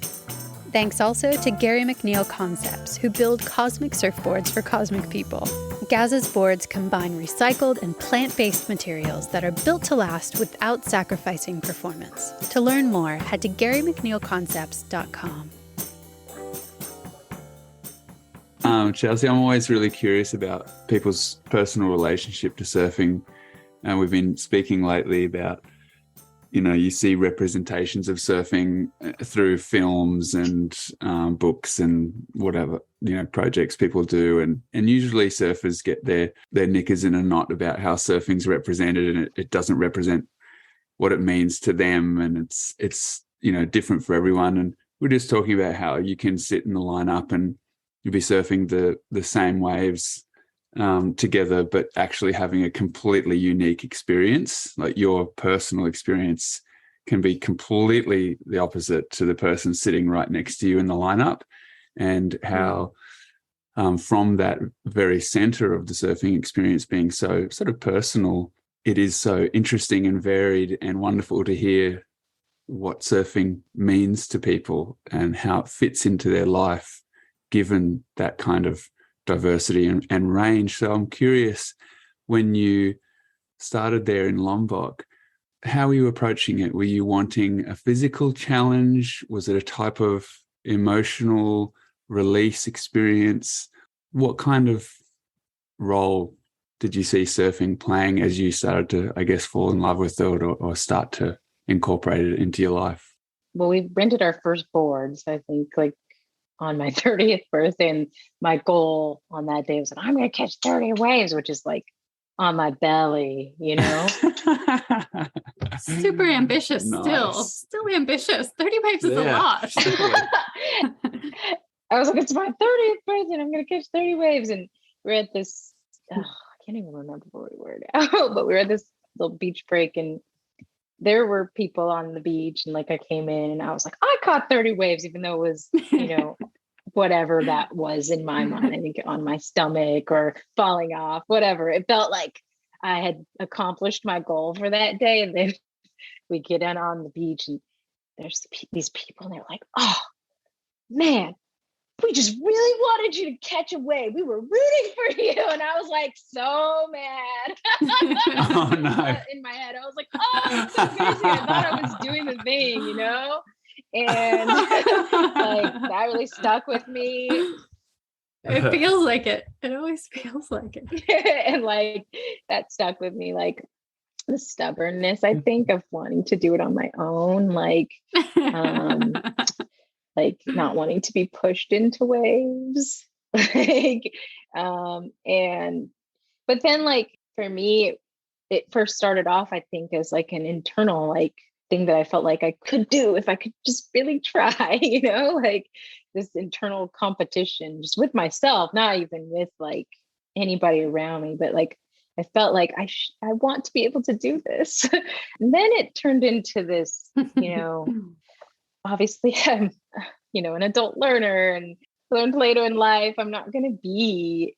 A: Thanks also to Gary McNeil Concepts, who build cosmic surfboards for cosmic people. Gaz's boards combine recycled and plant-based materials that are built to last without sacrificing performance. To learn more, head to GaryMcNeilConcepts.com.
C: Chelsea, I'm always really curious about people's personal relationship to surfing. And we've been speaking lately about, you see representations of surfing through films and books and whatever, projects people do. And usually surfers get their knickers in a knot about how surfing's represented, and it doesn't represent what it means to them. And it's different for everyone. And we're just talking about how you can sit in the lineup and you'll be surfing the same waves together, but actually having a completely unique experience. Like your personal experience can be completely the opposite to the person sitting right next to you in the lineup, and how from that very center of the surfing experience being so sort of personal, it is so interesting and varied and wonderful to hear what surfing means to people and how it fits into their life given that kind of diversity and range. So I'm curious, when you started there in Lombok, how were you approaching it? Were you wanting a physical challenge? Was it a type of emotional release experience? What kind of role did you see surfing playing as you started to, I guess, fall in love with it or start to incorporate it into your life?
B: Well, we rented our first boards, I think, on my 30th birthday, and my goal on that day was I'm going to catch 30 waves, which is on my belly,
A: Super ambitious.
C: Nice.
A: Still ambitious. 30 waves is a lot.
B: I was like, it's my 30th birthday and I'm going to catch 30 waves. And we're at this, I can't even remember where we were now, but we were at this little beach break, and there were people on the beach, and I came in and I was like, I caught 30 waves, even though it was, whatever that was in my mind, I think on my stomach or falling off, whatever. It felt like I had accomplished my goal for that day. And then we get in on the beach and there's these people and they're like, oh man, we just really wanted you to catch a wave. We were rooting for you. And I was so mad.
C: Oh, no.
B: In my head, I was like, oh, it's so crazy. I thought I was doing the thing, And that really stuck with me.
A: It feels like it. It always feels like it.
B: And that stuck with me, the stubbornness, I think, of wanting to do it on my own, not wanting to be pushed into waves. like, and, but then like for me, it first started off, I think, as like an internal like thing that I felt like I could do if I could just really try, like this internal competition just with myself, not even with like anybody around me, but like I felt like I want to be able to do this. And then it turned into this, obviously I'm, an adult learner and learned later in life, I'm not going to be,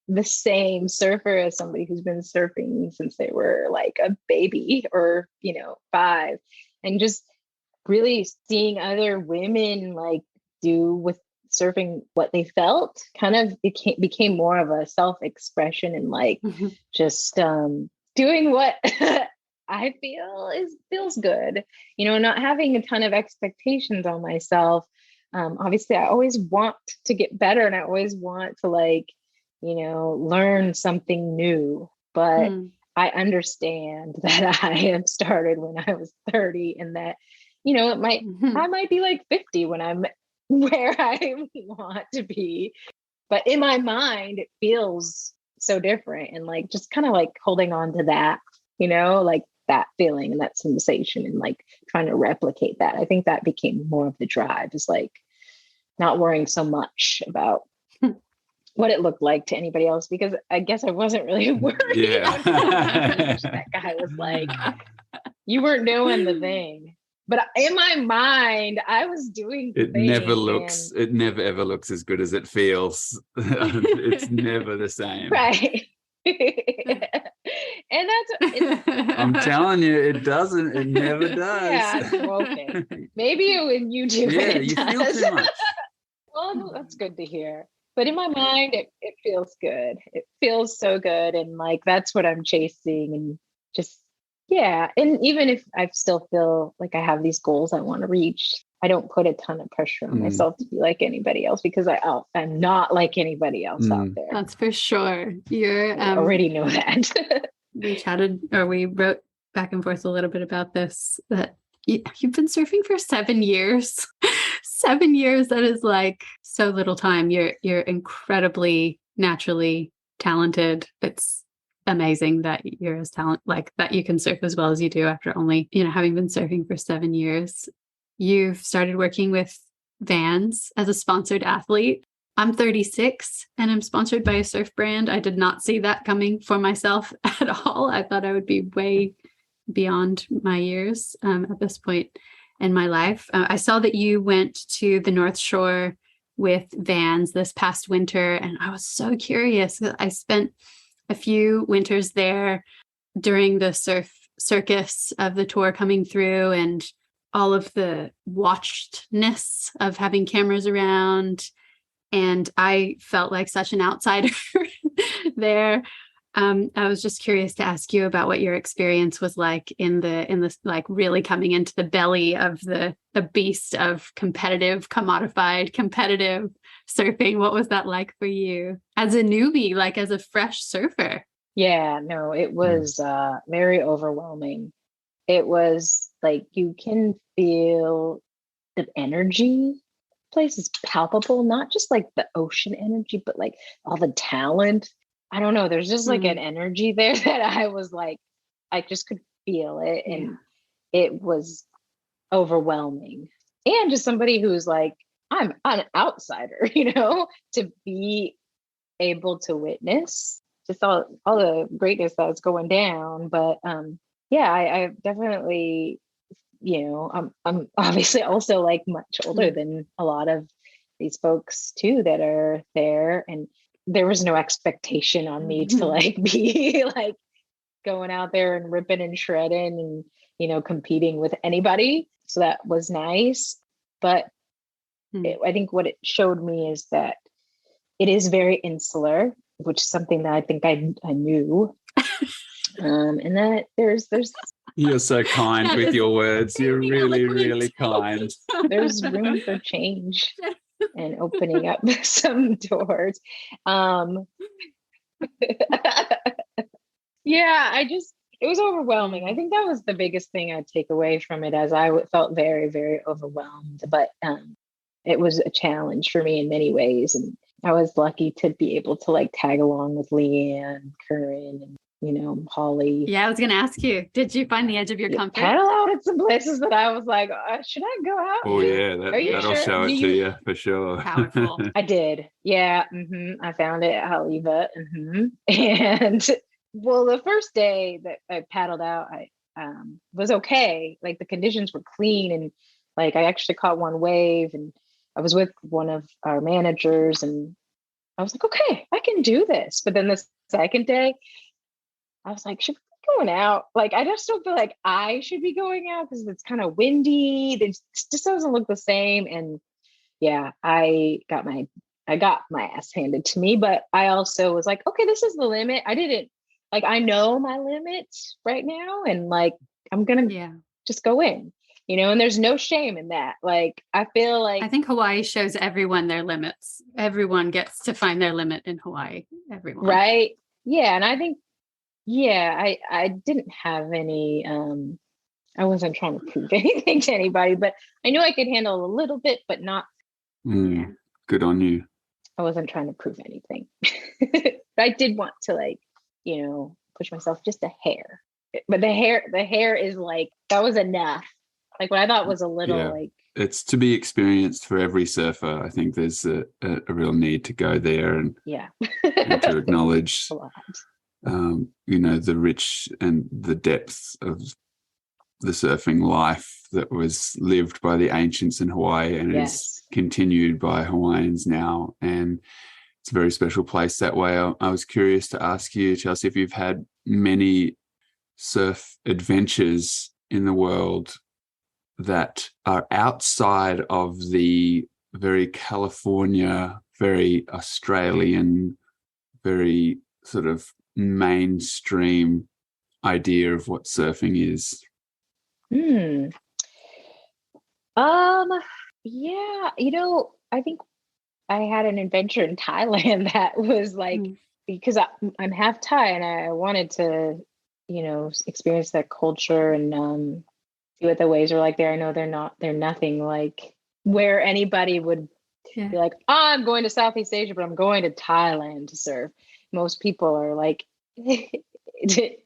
B: the same surfer as somebody who's been surfing since they were like a baby or, 5, and just really seeing other women like do with surfing what they felt kind of became more of a self-expression and like just doing what I feel feels good, not having a ton of expectations on myself. Obviously I always want to get better and I always want to like, learn something new, but I understand that I have started when I was 30 and that, I might be like 50 when I'm where I want to be. But in my mind, it feels so different. And like, just kind of like holding on to that, like that feeling and that sensation and like trying to replicate that. I think that became more of the drive, is like not worrying so much about what it looked like to anybody else, because I guess I wasn't really worried.
C: Yeah.
B: That guy was like, you weren't doing the thing. But in my mind, I was doing the thing.
C: It never ever looks as good as it feels. It's never the same.
B: Right. And
C: I'm telling you, it doesn't. It never does.
B: Yeah, okay. Maybe when you do it,
C: you
B: does.
C: feel too much.
B: Well, that's good to hear. But in my mind, it feels good. It feels so good. And like, that's what I'm chasing. And just, yeah. And even if I still feel like I have these goals I want to reach, I don't put a ton of pressure on myself to be like anybody else, because I'm not like anybody else out there.
A: That's for sure.
B: I already know that.
A: We chatted, or we wrote back and forth a little bit about this, that you've been surfing for 7 years. 7 years, that is like so little time. You're incredibly naturally talented. It's amazing that you're as like that you can surf as well as you do after only, having been surfing for 7 years. You've started working with Vans as a sponsored athlete. I'm 36 and I'm sponsored by a surf brand. I did not see that coming for myself at all. I thought I would be way beyond my years at this point in my life. I saw that you went to the North Shore with Vans this past winter, and I was so curious. I spent a few winters there during the surf circus of the tour coming through, and all of the watchedness of having cameras around. And I felt like such an outsider there. I was just curious to ask you about what your experience was like in this, like really coming into the belly of the beast of commodified competitive surfing. What was that like for you as a newbie, like as a fresh surfer?
B: Yeah, no, it was very overwhelming. It was like, you can feel the energy. Place is palpable, not just like the ocean energy, but like all the talent. I don't know. There's just like an energy there that I was like, I just could feel it. And it was overwhelming. And just somebody who's like, I'm an outsider, to be able to witness just all the greatness that was going down. But I definitely, I'm obviously also like much older than a lot of these folks too that are there. And there was no expectation on me to like be like going out there and ripping and shredding and, competing with anybody. So that was nice. But I think what it showed me is that it is very insular, which is something that I think I knew. And that there's
C: You're so kind with your words. You're really, really kind.
B: There's room for change and opening up some doors. It was overwhelming. I think that was the biggest thing I'd take away from it, as I felt very, very overwhelmed. But it was a challenge for me in many ways. And I was lucky to be able to like tag along with Leanne, Curran, and Holly.
A: Yeah, I was going to ask you, did you find the edge of your comfort?
B: Paddle out at some places that I was like, should I go out?
C: Oh yeah,
B: Are you
C: that'll
B: sure?
C: show it to you for sure.
A: Powerful.
B: I did. Yeah. I found it at Haleiwa. And well, the first day that I paddled out, I was okay. Like the conditions were clean, and like I actually caught one wave, and I was with one of our managers, and I was like, okay, I can do this. But then the second day, I was like, should we be going out? Like, I just don't feel like I should be going out because it's kind of windy. It just doesn't look the same. And yeah, I got my ass handed to me, but I also was like, okay, this is the limit. I know my limits right now, and like, I'm going to just go in, and there's no shame in that. Like, I feel like,
A: I think Hawaii shows everyone their limits. Everyone gets to find their limit in Hawaii. Everyone.
B: Right. Yeah. And I think, I didn't have any, I wasn't trying to prove anything to anybody, but I knew I could handle a little bit, but not.
C: Good on you.
B: I wasn't trying to prove anything. But I did want to push myself just a hair. But the hair is like, that was enough. Like what I thought was a little
C: it's to be experienced for every surfer. I think there's a real need to go there and and to acknowledge
B: a lot.
C: The rich and the depth of the surfing life that was lived by the ancients in Hawaii and is continued by Hawaiians now. And it's a very special place that way. I was curious to ask you, Chelsea, if you've had many surf adventures in the world that are outside of the very California, very Australian, very sort of mainstream idea of what surfing is.
B: I think I had an adventure in Thailand that was like, because I'm half Thai and I wanted to, experience that culture and see what the waves are like there. I know they're nothing like where anybody would be like, I'm going to Southeast Asia, but I'm going to Thailand to surf. Most people are like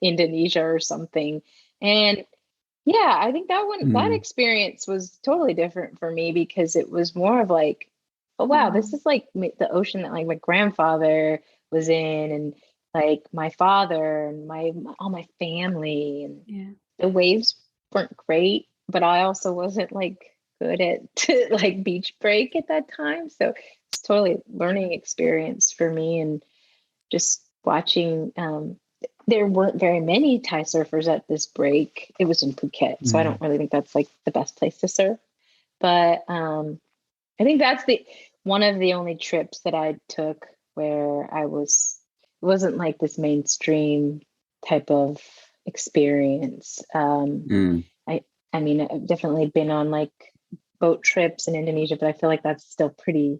B: Indonesia or something. And I think that experience was totally different for me because it was more of like, oh, wow, this is like the ocean that like my grandfather was in, and like my father and all my family, and the waves weren't great, but I also wasn't like good at like beach break at that time. So it's totally learning experience for me, and just watching, there weren't very many Thai surfers at this break. It was in Phuket. So I don't really think that's like the best place to surf, but, I think that's one of the only trips that I took where it wasn't like this mainstream type of experience. I mean, I've definitely been on like boat trips in Indonesia, but I feel like that's still pretty,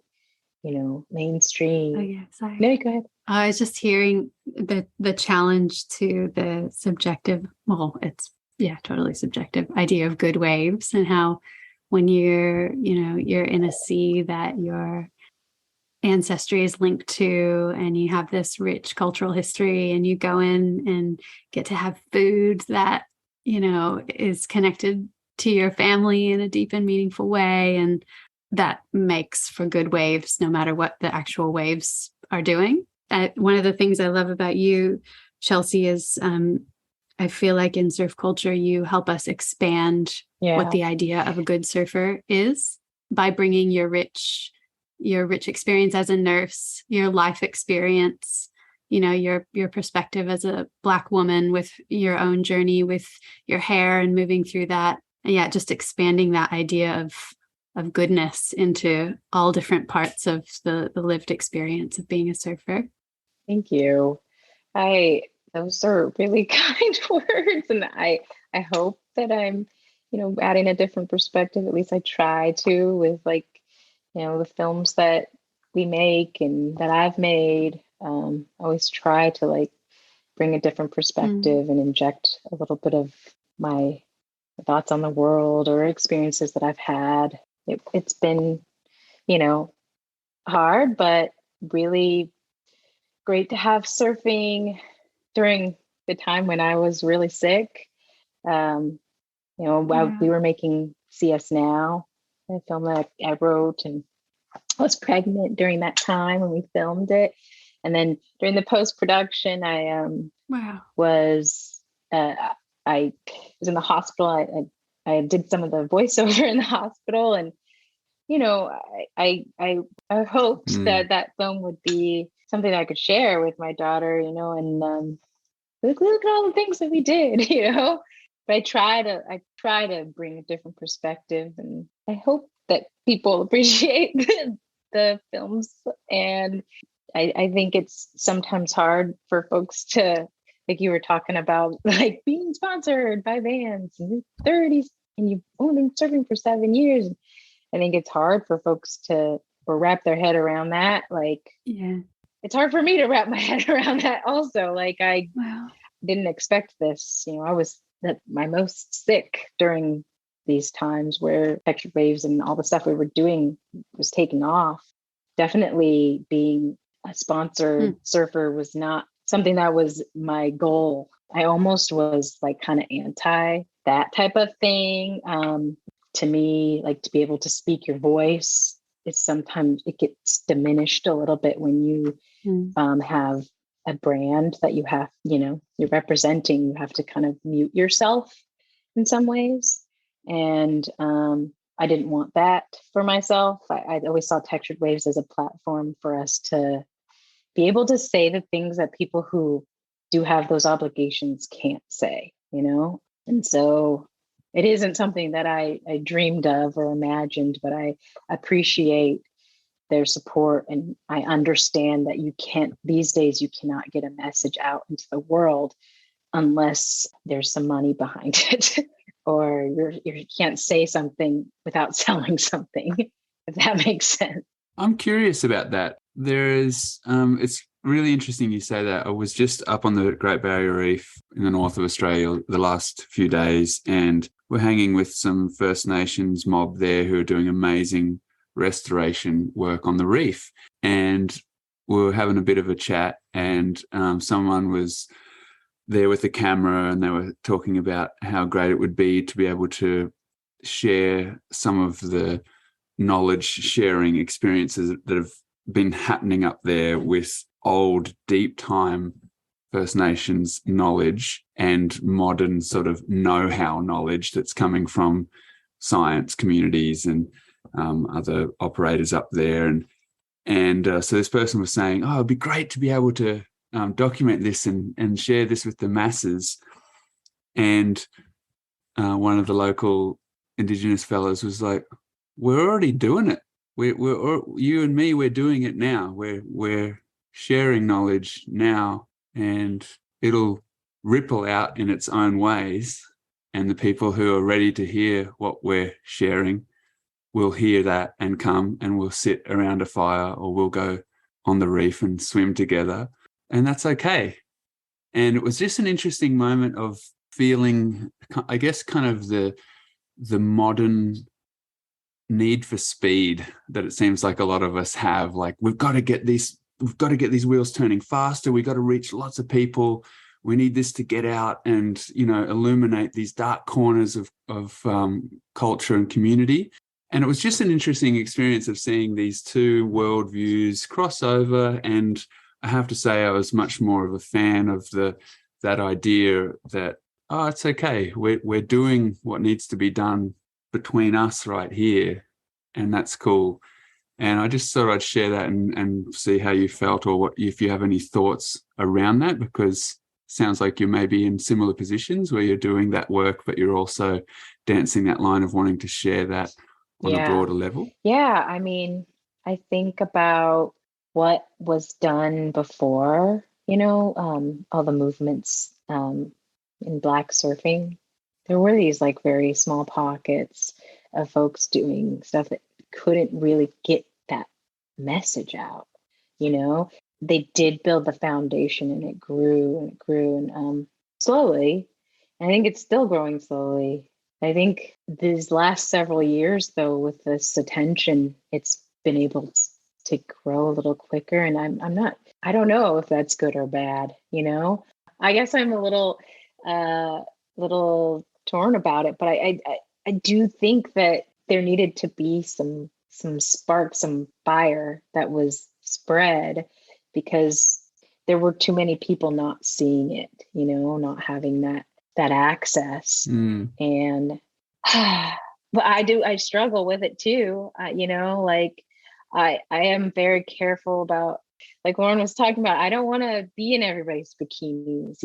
B: mainstream.
A: Oh yeah, sorry.
B: No, go ahead.
A: I was just hearing the challenge to the subjective, it's totally subjective idea of good waves, and how when you're in a sea that your ancestry is linked to, and you have this rich cultural history, and you go in and get to have food that, is connected to your family in a deep and meaningful way. And that makes for good waves, no matter what the actual waves are doing. One of the things I love about you, Chelsea, is I feel like in surf culture, you help us expand what the idea of a good surfer is by bringing your rich experience as a nurse, your life experience, your perspective as a Black woman with your own journey with your hair and moving through that. And just expanding that idea of goodness into all different parts of the lived experience of being a surfer.
B: Thank you. Those are really kind words. And I hope that I'm, adding a different perspective. At least I try to with like, the films that we make and that I've made. I always try to like bring a different perspective and inject a little bit of my thoughts on the world or experiences that I've had. It's been, hard, but really great to have surfing during the time when I was really sick. We were making CS Now, a film that I wrote, and I was pregnant during that time when we filmed it. And then during the post-production, was I was in the hospital. I did some of the voiceover in the hospital, and I hoped that film would be something that I could share with my daughter, and look at all the things that we did, But I try to bring a different perspective, and I hope that people appreciate the films. And I think it's sometimes hard for folks to, like you were talking about, like being sponsored by Vans in your 30s and you've only been serving for 7 years. I think it's hard for folks to wrap their head around that. Like, it's hard for me to wrap my head around that also. Like, I didn't expect this. I was at my most sick during these times where textured waves and all the stuff we were doing was taking off. Definitely being a sponsored surfer was not something that was my goal. I almost was like kind of anti that type of thing. To me, like, to be able to speak your voice is sometimes it gets diminished a little bit when you have a brand that you have, you're representing. You have to kind of mute yourself in some ways. And I didn't want that for myself. I always saw Textured Waves as a platform for us to be able to say the things that people who do have those obligations can't say, And so it isn't something that I dreamed of or imagined, but I appreciate their support. And I understand that these days, you cannot get a message out into the world unless there's some money behind it. Or you can't say something without selling something, if that makes sense.
C: I'm curious about that. It's really interesting you say that. I was just up on the Great Barrier Reef in the north of Australia the last few days, and we're hanging with some First Nations mob there who are doing amazing restoration work on the reef. And we were having a bit of a chat, and someone was there with the camera, and they were talking about how great it would be to be able to share some of the knowledge sharing experiences that have been happening up there with old, deep time First Nations knowledge and modern sort of know-how knowledge that's coming from science communities and other operators up there. And so this person was saying, it'd be great to be able to document this and share this with the masses. And one of the local Indigenous fellows was like, we're already doing it. We're you and me, we're doing it now. We're sharing knowledge now, and it'll ripple out in its own ways. And the people who are ready to hear what we're sharing will hear that and come, and we'll sit around a fire, or we'll go on the reef and swim together. And that's okay. And it was just an interesting moment of feeling, I guess, kind of the modern need for speed that it seems like a lot of us have. Like, we've got to get these wheels turning faster. We've got to reach lots of people. We need this to get out and, illuminate these dark corners of culture and community. And it was just an interesting experience of seeing these two worldviews cross over. And I have to say, I was much more of a fan of that idea that, it's okay. We're doing what needs to be done between us right here, and that's cool. And I just thought I'd share that and see how you felt, or if you have any thoughts around that, because it sounds like you may be in similar positions where you're doing that work, but you're also dancing that line of wanting to share that on a broader level.
B: Yeah, I mean, I think about what was done before, all the movements in Black surfing. There were these like very small pockets of folks doing stuff that couldn't really get that message out. They did build the foundation, and it grew and it grew, and slowly. I think it's still growing slowly. I think these last several years, though, with this attention, it's been able to grow a little quicker. And I don't know if that's good or bad, I guess I'm a little torn about it, but I do think that there needed to be some spark, some fire that was spread, because there were too many people not seeing it, not having that access. And but I struggle with it too. Like I am very careful about, like Lauren was talking about, I don't want to be in everybody's bikinis.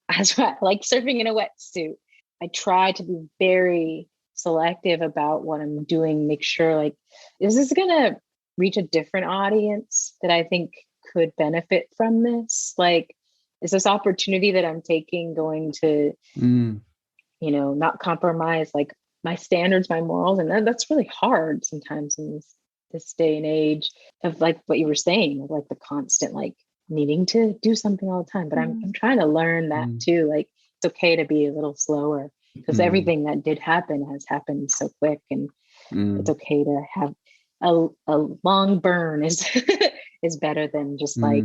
B: That's why I like surfing in a wetsuit. I try to be very selective about what I'm doing, make sure, like, is this going to reach a different audience that I think could benefit from this? Like, is this opportunity that I'm taking going to, not compromise like my standards, my morals? And that's really hard sometimes in this day and age of, like what you were saying, of like the constant, like needing to do something all the time. But I'm trying to learn that too. Like, it's okay to be a little slower, because everything that did happen has happened so quick, and it's okay to have a long burn is is better than just like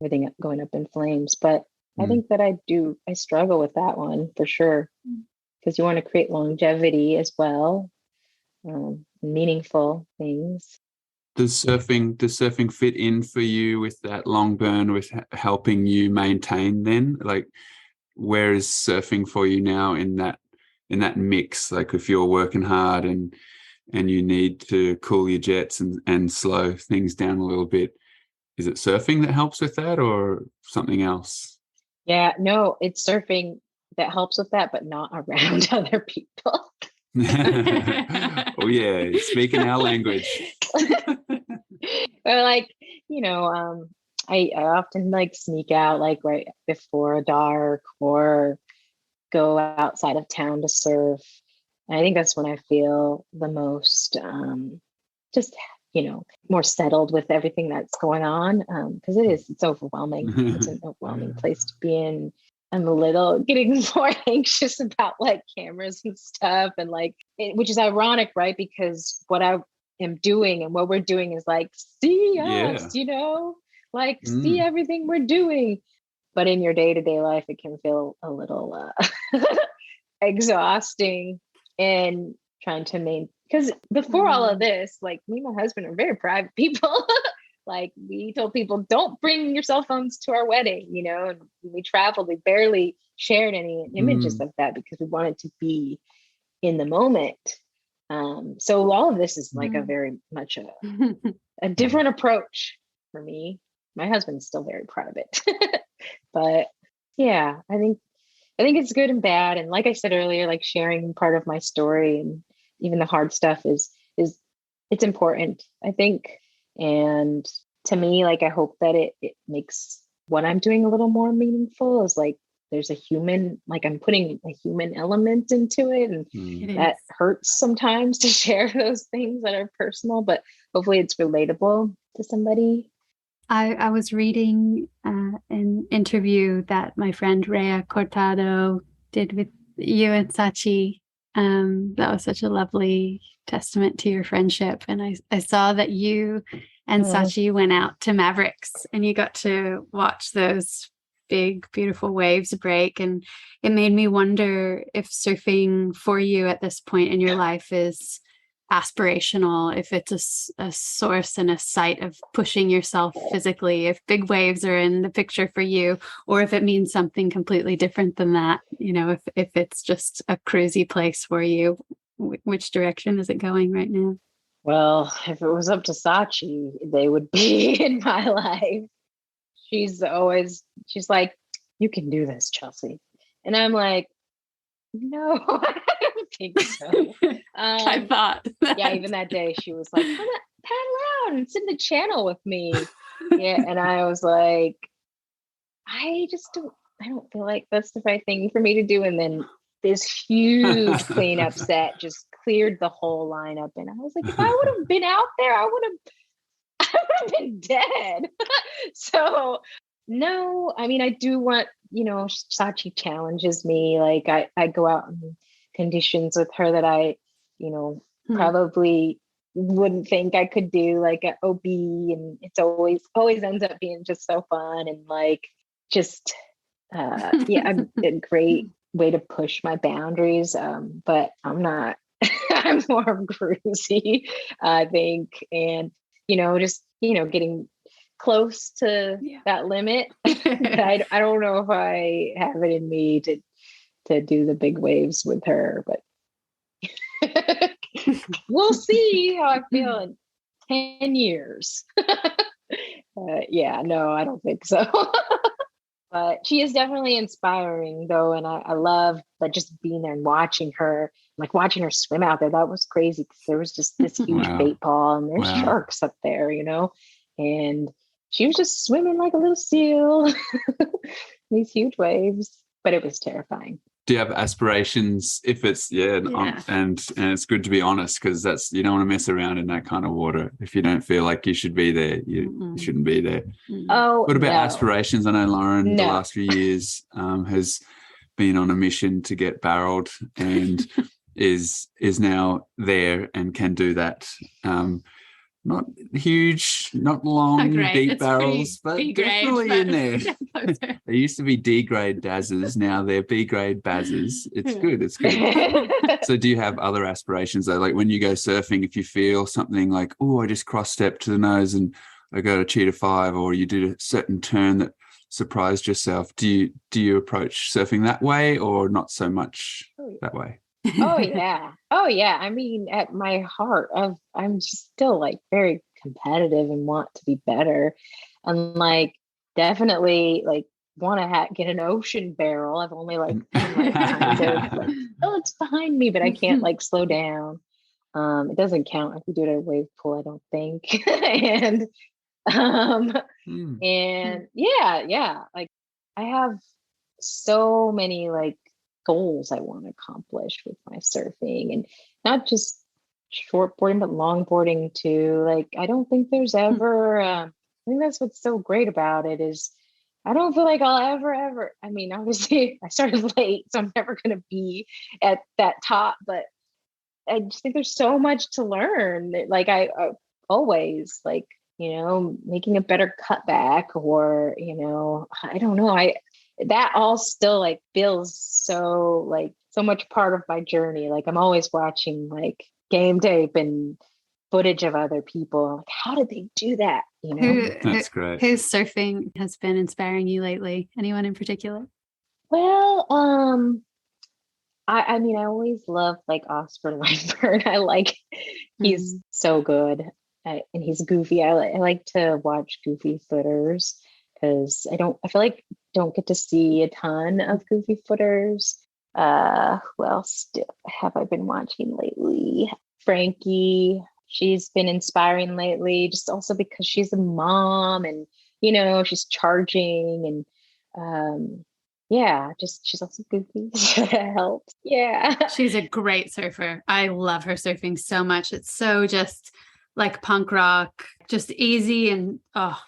B: everything going up in flames. But I think that I struggle with that one for sure, because you want to create longevity as well, meaningful things.
C: Does surfing fit in for you with that long burn, with helping you maintain then? Like, where is surfing for you now in that mix? Like, if you're working hard and you need to cool your jets and slow things down a little bit, is it surfing that helps with that or something else?
B: Yeah, no, it's surfing that helps with that, but not around other people.
C: Oh yeah, speaking our language.
B: Or like, I often like sneak out like right before dark, or go outside of town to surf. And I think that's when I feel the most just more settled with everything that's going on, because it's overwhelming. It's an overwhelming place to be in. I'm a little getting more anxious about like cameras and stuff, and like which is ironic, right? Because what I am doing and what we're doing is like, see us, like see everything we're doing. But in your day-to-day life, it can feel a little exhausting, and trying to maintain, because before all of this, like me and my husband are very private people. Like, we told people, don't bring your cell phones to our wedding, and we traveled, we barely shared any images of that, because we wanted to be in the moment. So all of this is like a very much a different approach for me. My husband's still very private. But yeah, I think it's good and bad. And like I said earlier, like sharing part of my story and even the hard stuff is it's important, I think. And to me, like, I hope that it makes what I'm doing a little more meaningful, is like there's a human, like I'm putting a human element into it. And that hurts sometimes to share those things that are personal, but hopefully it's relatable to somebody.
A: I was reading an interview that my friend Rhea Cortado did with you and Sachi. That was such a lovely testament to your friendship. And I saw that you and Sachi went out to Mavericks, and you got to watch those big, beautiful waves break. And it made me wonder if surfing for you at this point in your life is aspirational, if it's a source and a site of pushing yourself physically, if big waves are in the picture for you, or if it means something completely different than that, if it's just a cruisy place for you. Which direction is it going right now?
B: Well, if it was up to Sachi, they would be in my life. She's like, you can do this, Chelsea. And I'm like, no, I don't think so.
A: I thought.
B: Yeah, even that day she was like, paddle around and sit in the channel with me. Yeah, and I was like, I don't feel like that's the right thing for me to do. And then this huge cleanup set just cleared the whole lineup. And I was like, if I would have been out there, I would have been dead. So no, I mean, I do want, Sachi challenges me. Like I go out in conditions with her that I, probably wouldn't think I could do like an OB, and it's always ends up being just so fun and like just a great way to push my boundaries. But I'm not. I'm more of cruisy, I think, and just getting close to that limit. But I don't know if I have it in me to do the big waves with her, but we'll see how I feel in 10 years. Yeah, no, I don't think so. But she is definitely inspiring though. And I love like just being there and watching her swim out there. That was crazy because there was just this huge bait ball and there's sharks up there, and she was just swimming like a little seal, these huge waves, but it was terrifying.
C: Do you have aspirations if it's and it's good to be honest, because that's, you don't want to mess around in that kind of water. If you don't feel like you should be there, you shouldn't be there. What about aspirations? I know Lauren the last few years has been on a mission to get barreled and is now there and can do that. Not huge, not long, deep barrels, but definitely in there. They used to be D-grade dazzers. Now they're B-grade bazzers. It's good. It's good. So do you have other aspirations though? Like when you go surfing, if you feel something like, oh, I just cross-stepped to the nose and I got a cheetah 5, or you did a certain turn that surprised yourself, do you approach surfing that way or not so much that way?
B: Oh yeah. I mean, at my heart, I'm still like very competitive and want to be better, and like definitely like want to get an ocean barrel. I've only like kind of like, oh, it's behind me, but I can't like slow down. It doesn't count if you do it at a wave pool, I don't think. And like I have so many like goals I want to accomplish with my surfing, and not just shortboarding but longboarding too. Like I don't think there's ever I think that's what's so great about it is I don't feel like I'll ever I mean, obviously I started late, so I'm never going to be at that top, but I just think there's so much to learn. Like I always like making a better cutback, or I don't know, that all still like feels so much part of my journey. Like I'm always watching like game tape and footage of other people. Like, how did they do that?
C: That's great.
A: Whose surfing has been inspiring you lately? Anyone in particular?
B: Well, I mean, I always love like Oscar Lambert. I like he's so good and he's goofy. I like to watch goofy footers because I feel like don't get to see a ton of goofy footers. Who else have I been watching lately? Frankie, she's been inspiring lately, just also because she's a mom and she's charging and she's also goofy. That helps. Yeah.
A: She's a great surfer. I love her surfing so much. It's so just like punk rock, just easy and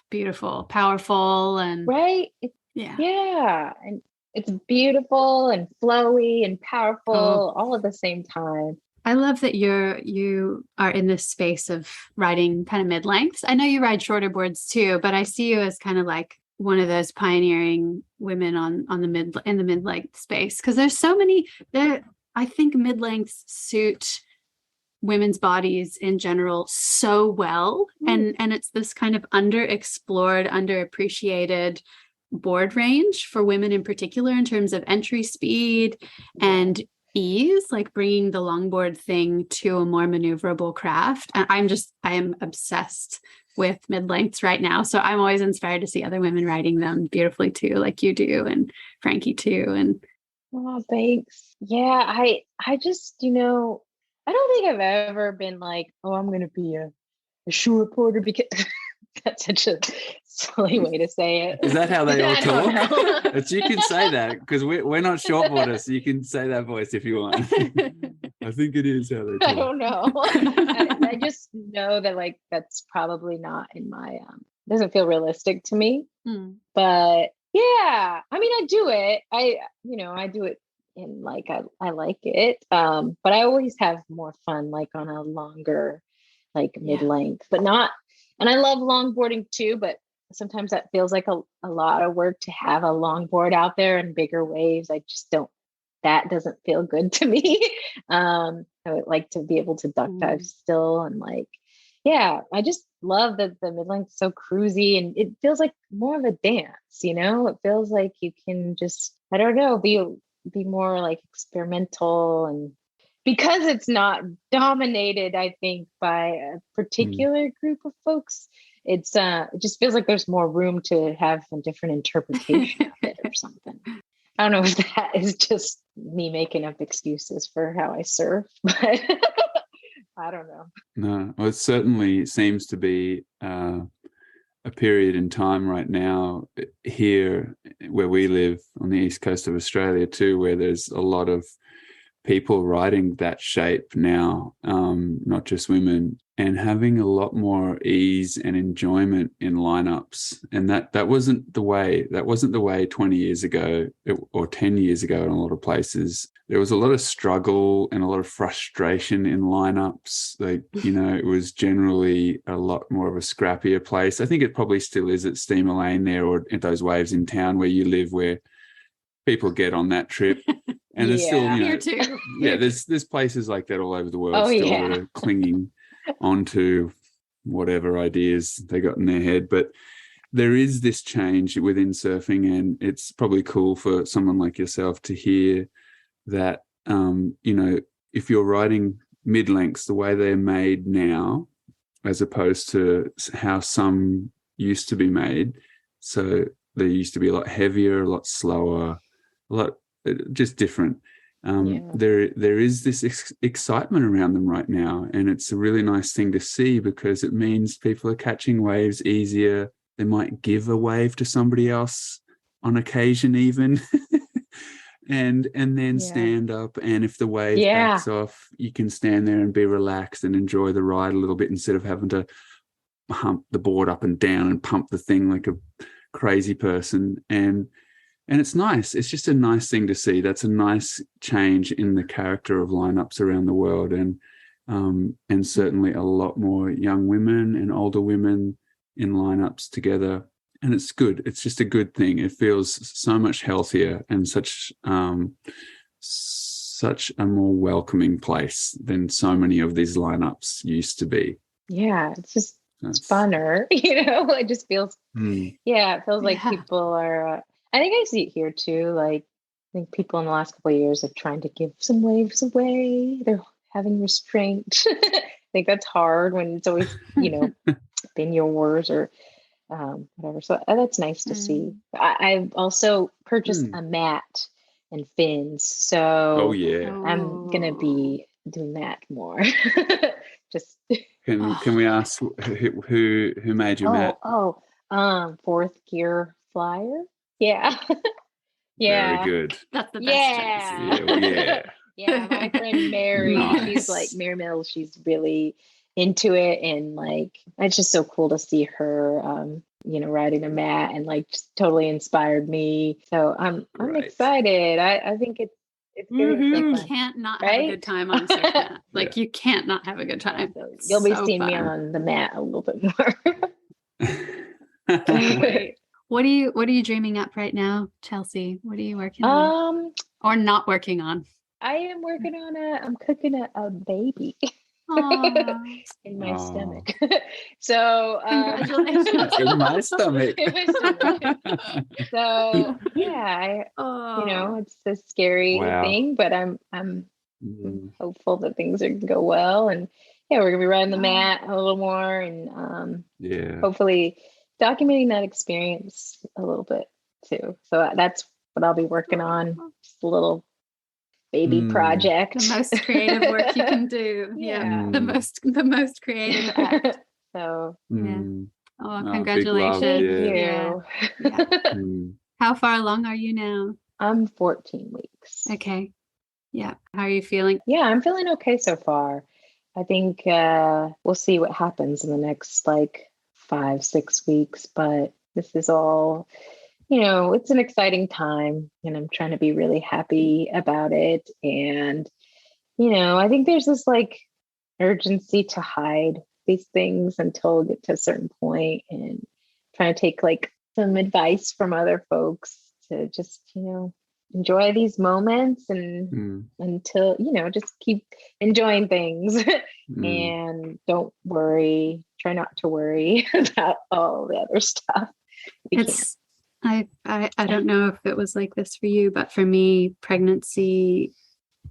A: beautiful, powerful, and
B: right. Yeah. And it's beautiful and flowy and powerful all at the same time.
A: I love that you are in this space of riding kind of mid-lengths. I know you ride shorter boards too, but I see you as kind of like one of those pioneering women in the mid-length space, because there's so many there. I think mid-lengths suit women's bodies in general so well, and it's this kind of underexplored, underappreciated board range for women in particular in terms of entry speed and ease, like bringing the longboard thing to a more maneuverable craft. And I am obsessed with mid-lengths right now. So I'm always inspired to see other women riding them beautifully too, like you do, and Frankie too. And
B: oh, thanks. Yeah, I just, I don't think I've ever been like, oh, I'm going to be a short boarder, because that's such a silly way to say it.
C: Is that how they all talk? You can say that because we're not shortboarders. So you can say that voice if you want. I think it is how they talk.
B: I don't know. I just know that like that's probably not in my doesn't feel realistic to me. But yeah, I mean, I do it. I do it in like I like it. But I always have more fun like on a longer like mid-length, but not, and I love longboarding too, but sometimes that feels like a lot of work to have a longboard out there and bigger waves. I just don't, that doesn't feel good to me. I would like to be able to duck dive still. And like, yeah, I just love that the mid-length is so cruisy and it feels like more of a dance, you know, it feels like you can just, I don't know, be more like experimental, and because it's not dominated, I think, by a particular group of folks, it just feels like there's more room to have a different interpretation of it or something. I don't know if that is just me making up excuses for how I surf, but I don't know.
C: No, well, it certainly seems to be a period in time right now here where we live on the east coast of Australia too, where there's a lot of people riding that shape now, not just women, and having a lot more ease and enjoyment in lineups. And that wasn't the way 20 years ago or 10 years ago in a lot of places. There was a lot of struggle and a lot of frustration in lineups. Like, you know, it was generally a lot more of a scrappier place. I think it probably still is at Steamer Lane there, or at those waves in town where you live, where people get on that trip. And there's still, you know,
A: here too.
C: There's places like that all over the world that are clinging onto whatever ideas they got in their head. But there is this change within surfing, and it's probably cool for someone like yourself to hear that, you know, if you're riding mid-lengths the way they're made now, as opposed to how some used to be made. So they used to be a lot heavier, a lot slower, a lot just different. There is this excitement around them right now, and it's a really nice thing to see, because it means people are catching waves easier. They might give a wave to somebody else on occasion even, and then stand up, and if the wave backs off, you can stand there and be relaxed and enjoy the ride a little bit, instead of having to hump the board up and down and pump the thing like a crazy person. And it's nice. It's just a nice thing to see. That's a nice change in the character of lineups around the world, and certainly a lot more young women and older women in lineups together. And it's good. It's just a good thing. It feels so much healthier and such a more welcoming place than so many of these lineups used to be.
B: Yeah, it's funner, you know. It just feels, it feels like people are. I think I see it here too. Like, I think people in the last couple of years are trying to give some waves away. They're having restraint. I think that's hard when it's always, you know, been yours or whatever. So that's nice to see. I've also purchased a mat and fins. So I'm going to be doing that more. Just
C: can we ask who made your mat?
B: Fourth Gear Flyer. Yeah.
C: Very good.
A: That's the best choice.
B: Yeah, my friend Mary, she's like Mary Mills, she's really into it, and like it's just so cool to see her you know, riding a mat, and like just totally inspired me. So I'm excited. I think it's good.
A: You can't not have a good time on a surf mat. Like you can't not have a good time.
B: So you'll be seeing me on the mat a little bit more.
A: Wait. What are you dreaming up right now, Chelsea? What are you working on? Or not working on?
B: I am working on I'm cooking a baby in my stomach. So
A: congratulations.
C: In my stomach.
B: So yeah, you know, it's a scary thing, but I'm hopeful that things are gonna go well, and we're gonna be riding the mat a little more, and hopefully documenting that experience a little bit too. So that's what I'll be working on. Just a little baby project.
A: The most creative work you can do. The most creative act.
B: So
A: congratulations.
B: Thank you.
A: How far along are you now?
B: I'm 14 weeks.
A: Okay. Yeah. How are you feeling?
B: Yeah, I'm feeling okay so far. I think we'll see what happens in the next 5-6 weeks, but this is all, you know, it's an exciting time, and I'm trying to be really happy about it. And, you know, I think there's this urgency to hide these things until we get to a certain point, and trying to take like some advice from other folks to just, enjoy these moments and until, just keep enjoying things and don't worry, try not to worry about all the other stuff.
A: I don't know if it was like this for you, but for me, pregnancy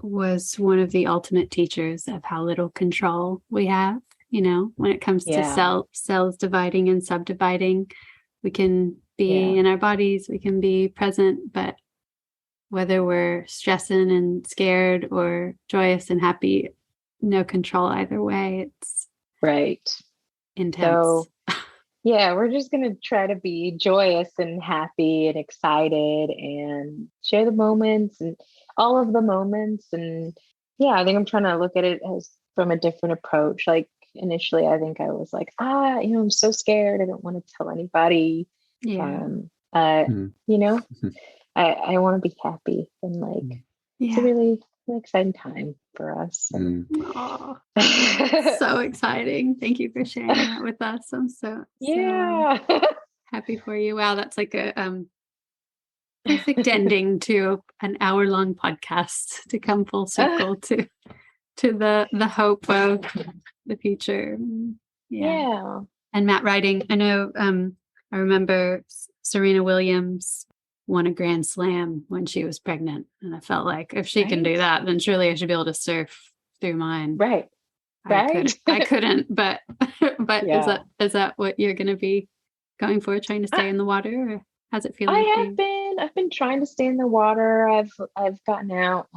A: was one of the ultimate teachers of how little control we have, when it comes to cells dividing and subdividing. We can be in our bodies, we can be present, but whether we're stressing and scared or joyous and happy, no control either way. It's
B: right.
A: Intense.
B: So, we're just going to try to be joyous and happy and excited and share the moments and all of the moments. And I think I'm trying to look at it as from a different approach. Like initially, I think I was like, I'm so scared. I don't want to tell anybody. I want to be happy and like it's a really exciting time for us.
A: So exciting. Thank you for sharing that with us. I'm so happy for you. Wow, that's like a perfect ending to an hour-long podcast to come full circle to the hope of the future. And Matt Riding, I know I remember Serena Williams won a Grand Slam when she was pregnant. And I felt like if she can do that, then surely I should be able to surf through mine.
B: Right.
A: I couldn't, but is that what you're going to be going for, trying to stay in the water, or how's it feel?
B: I've been trying to stay in the water. I've gotten out.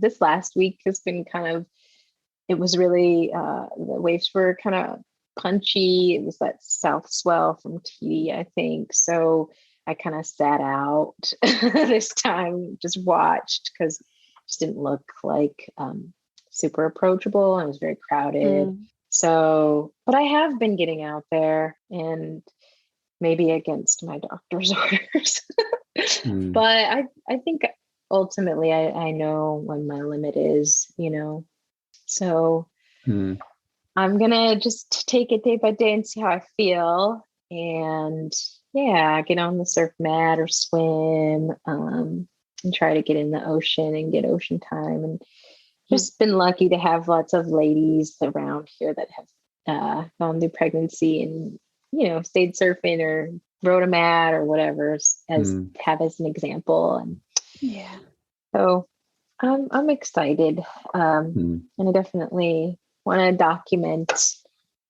B: This last week has been it was really, the waves were kind of punchy. It was that south swell from TD, I think. So I kind of sat out this time, just watched, because it just didn't look like super approachable, and it was very crowded. So, but I have been getting out there, and maybe against my doctor's orders. But I think ultimately I know when my limit is, So I'm gonna just take it day by day and see how I feel, and get on the surf mat or swim, and try to get in the ocean and get ocean time. And just been lucky to have lots of ladies around here that have gone through pregnancy and, stayed surfing or rode a mat or whatever as an example. And so I'm excited. And I definitely want to document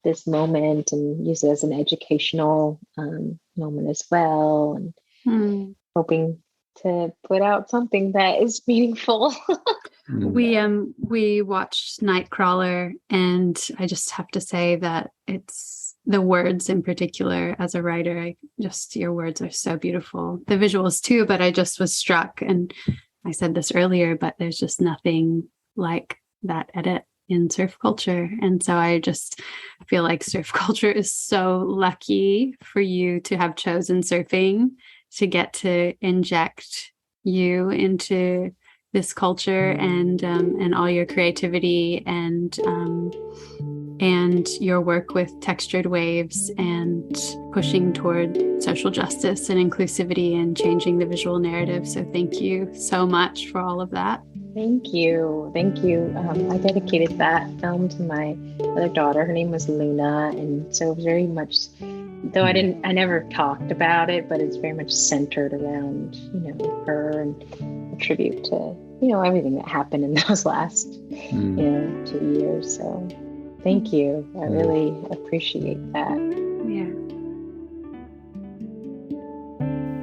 B: this moment and use it as an educational moment as well, and hoping to put out something that is meaningful.
A: We watched Nightcrawler, and I just have to say that it's the words in particular. As a writer, your words are so beautiful. The visuals too, but I just was struck, and I said this earlier, but there's just nothing like that edit in surf culture. And so I feel like surf culture is so lucky for you to have chosen surfing to get to inject you into this culture and all your creativity and your work with textured waves and pushing toward social justice and inclusivity and changing the visual narrative. So thank you so much for all of that.
B: Thank you. I dedicated that film to my other daughter. Her name was Luna. And so it was very much, though I never talked about it, but it's very much centered around, her, and a tribute to, everything that happened in those last, 2 years. So thank you. I really appreciate that.
A: Yeah.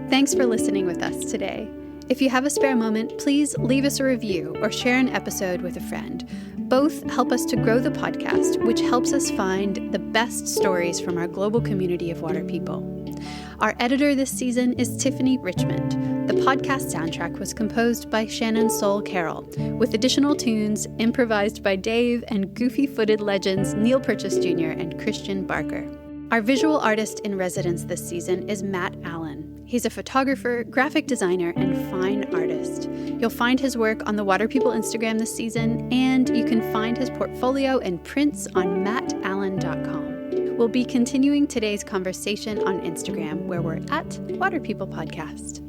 A: Thanks for listening with us today. If you have a spare moment, please leave us a review or share an episode with a friend. Both help us to grow the podcast, which helps us find the best stories from our global community of water people. Our editor this season is Tiffany, Richmond. The podcast soundtrack was composed by Shannon Soul Carroll, with additional tunes improvised by Dave and goofy-footed legends Neil Purchase Jr. and Christian Barker. Our visual artist in residence this season is Matt Allen. He's a photographer, graphic designer, and fine artist. You'll find his work on the Water People Instagram this season, and you can find his portfolio and prints on mattallen.com. waterpeoplepodcast@gmail.com. We'll be continuing today's conversation on Instagram, where we're at Water People Podcast.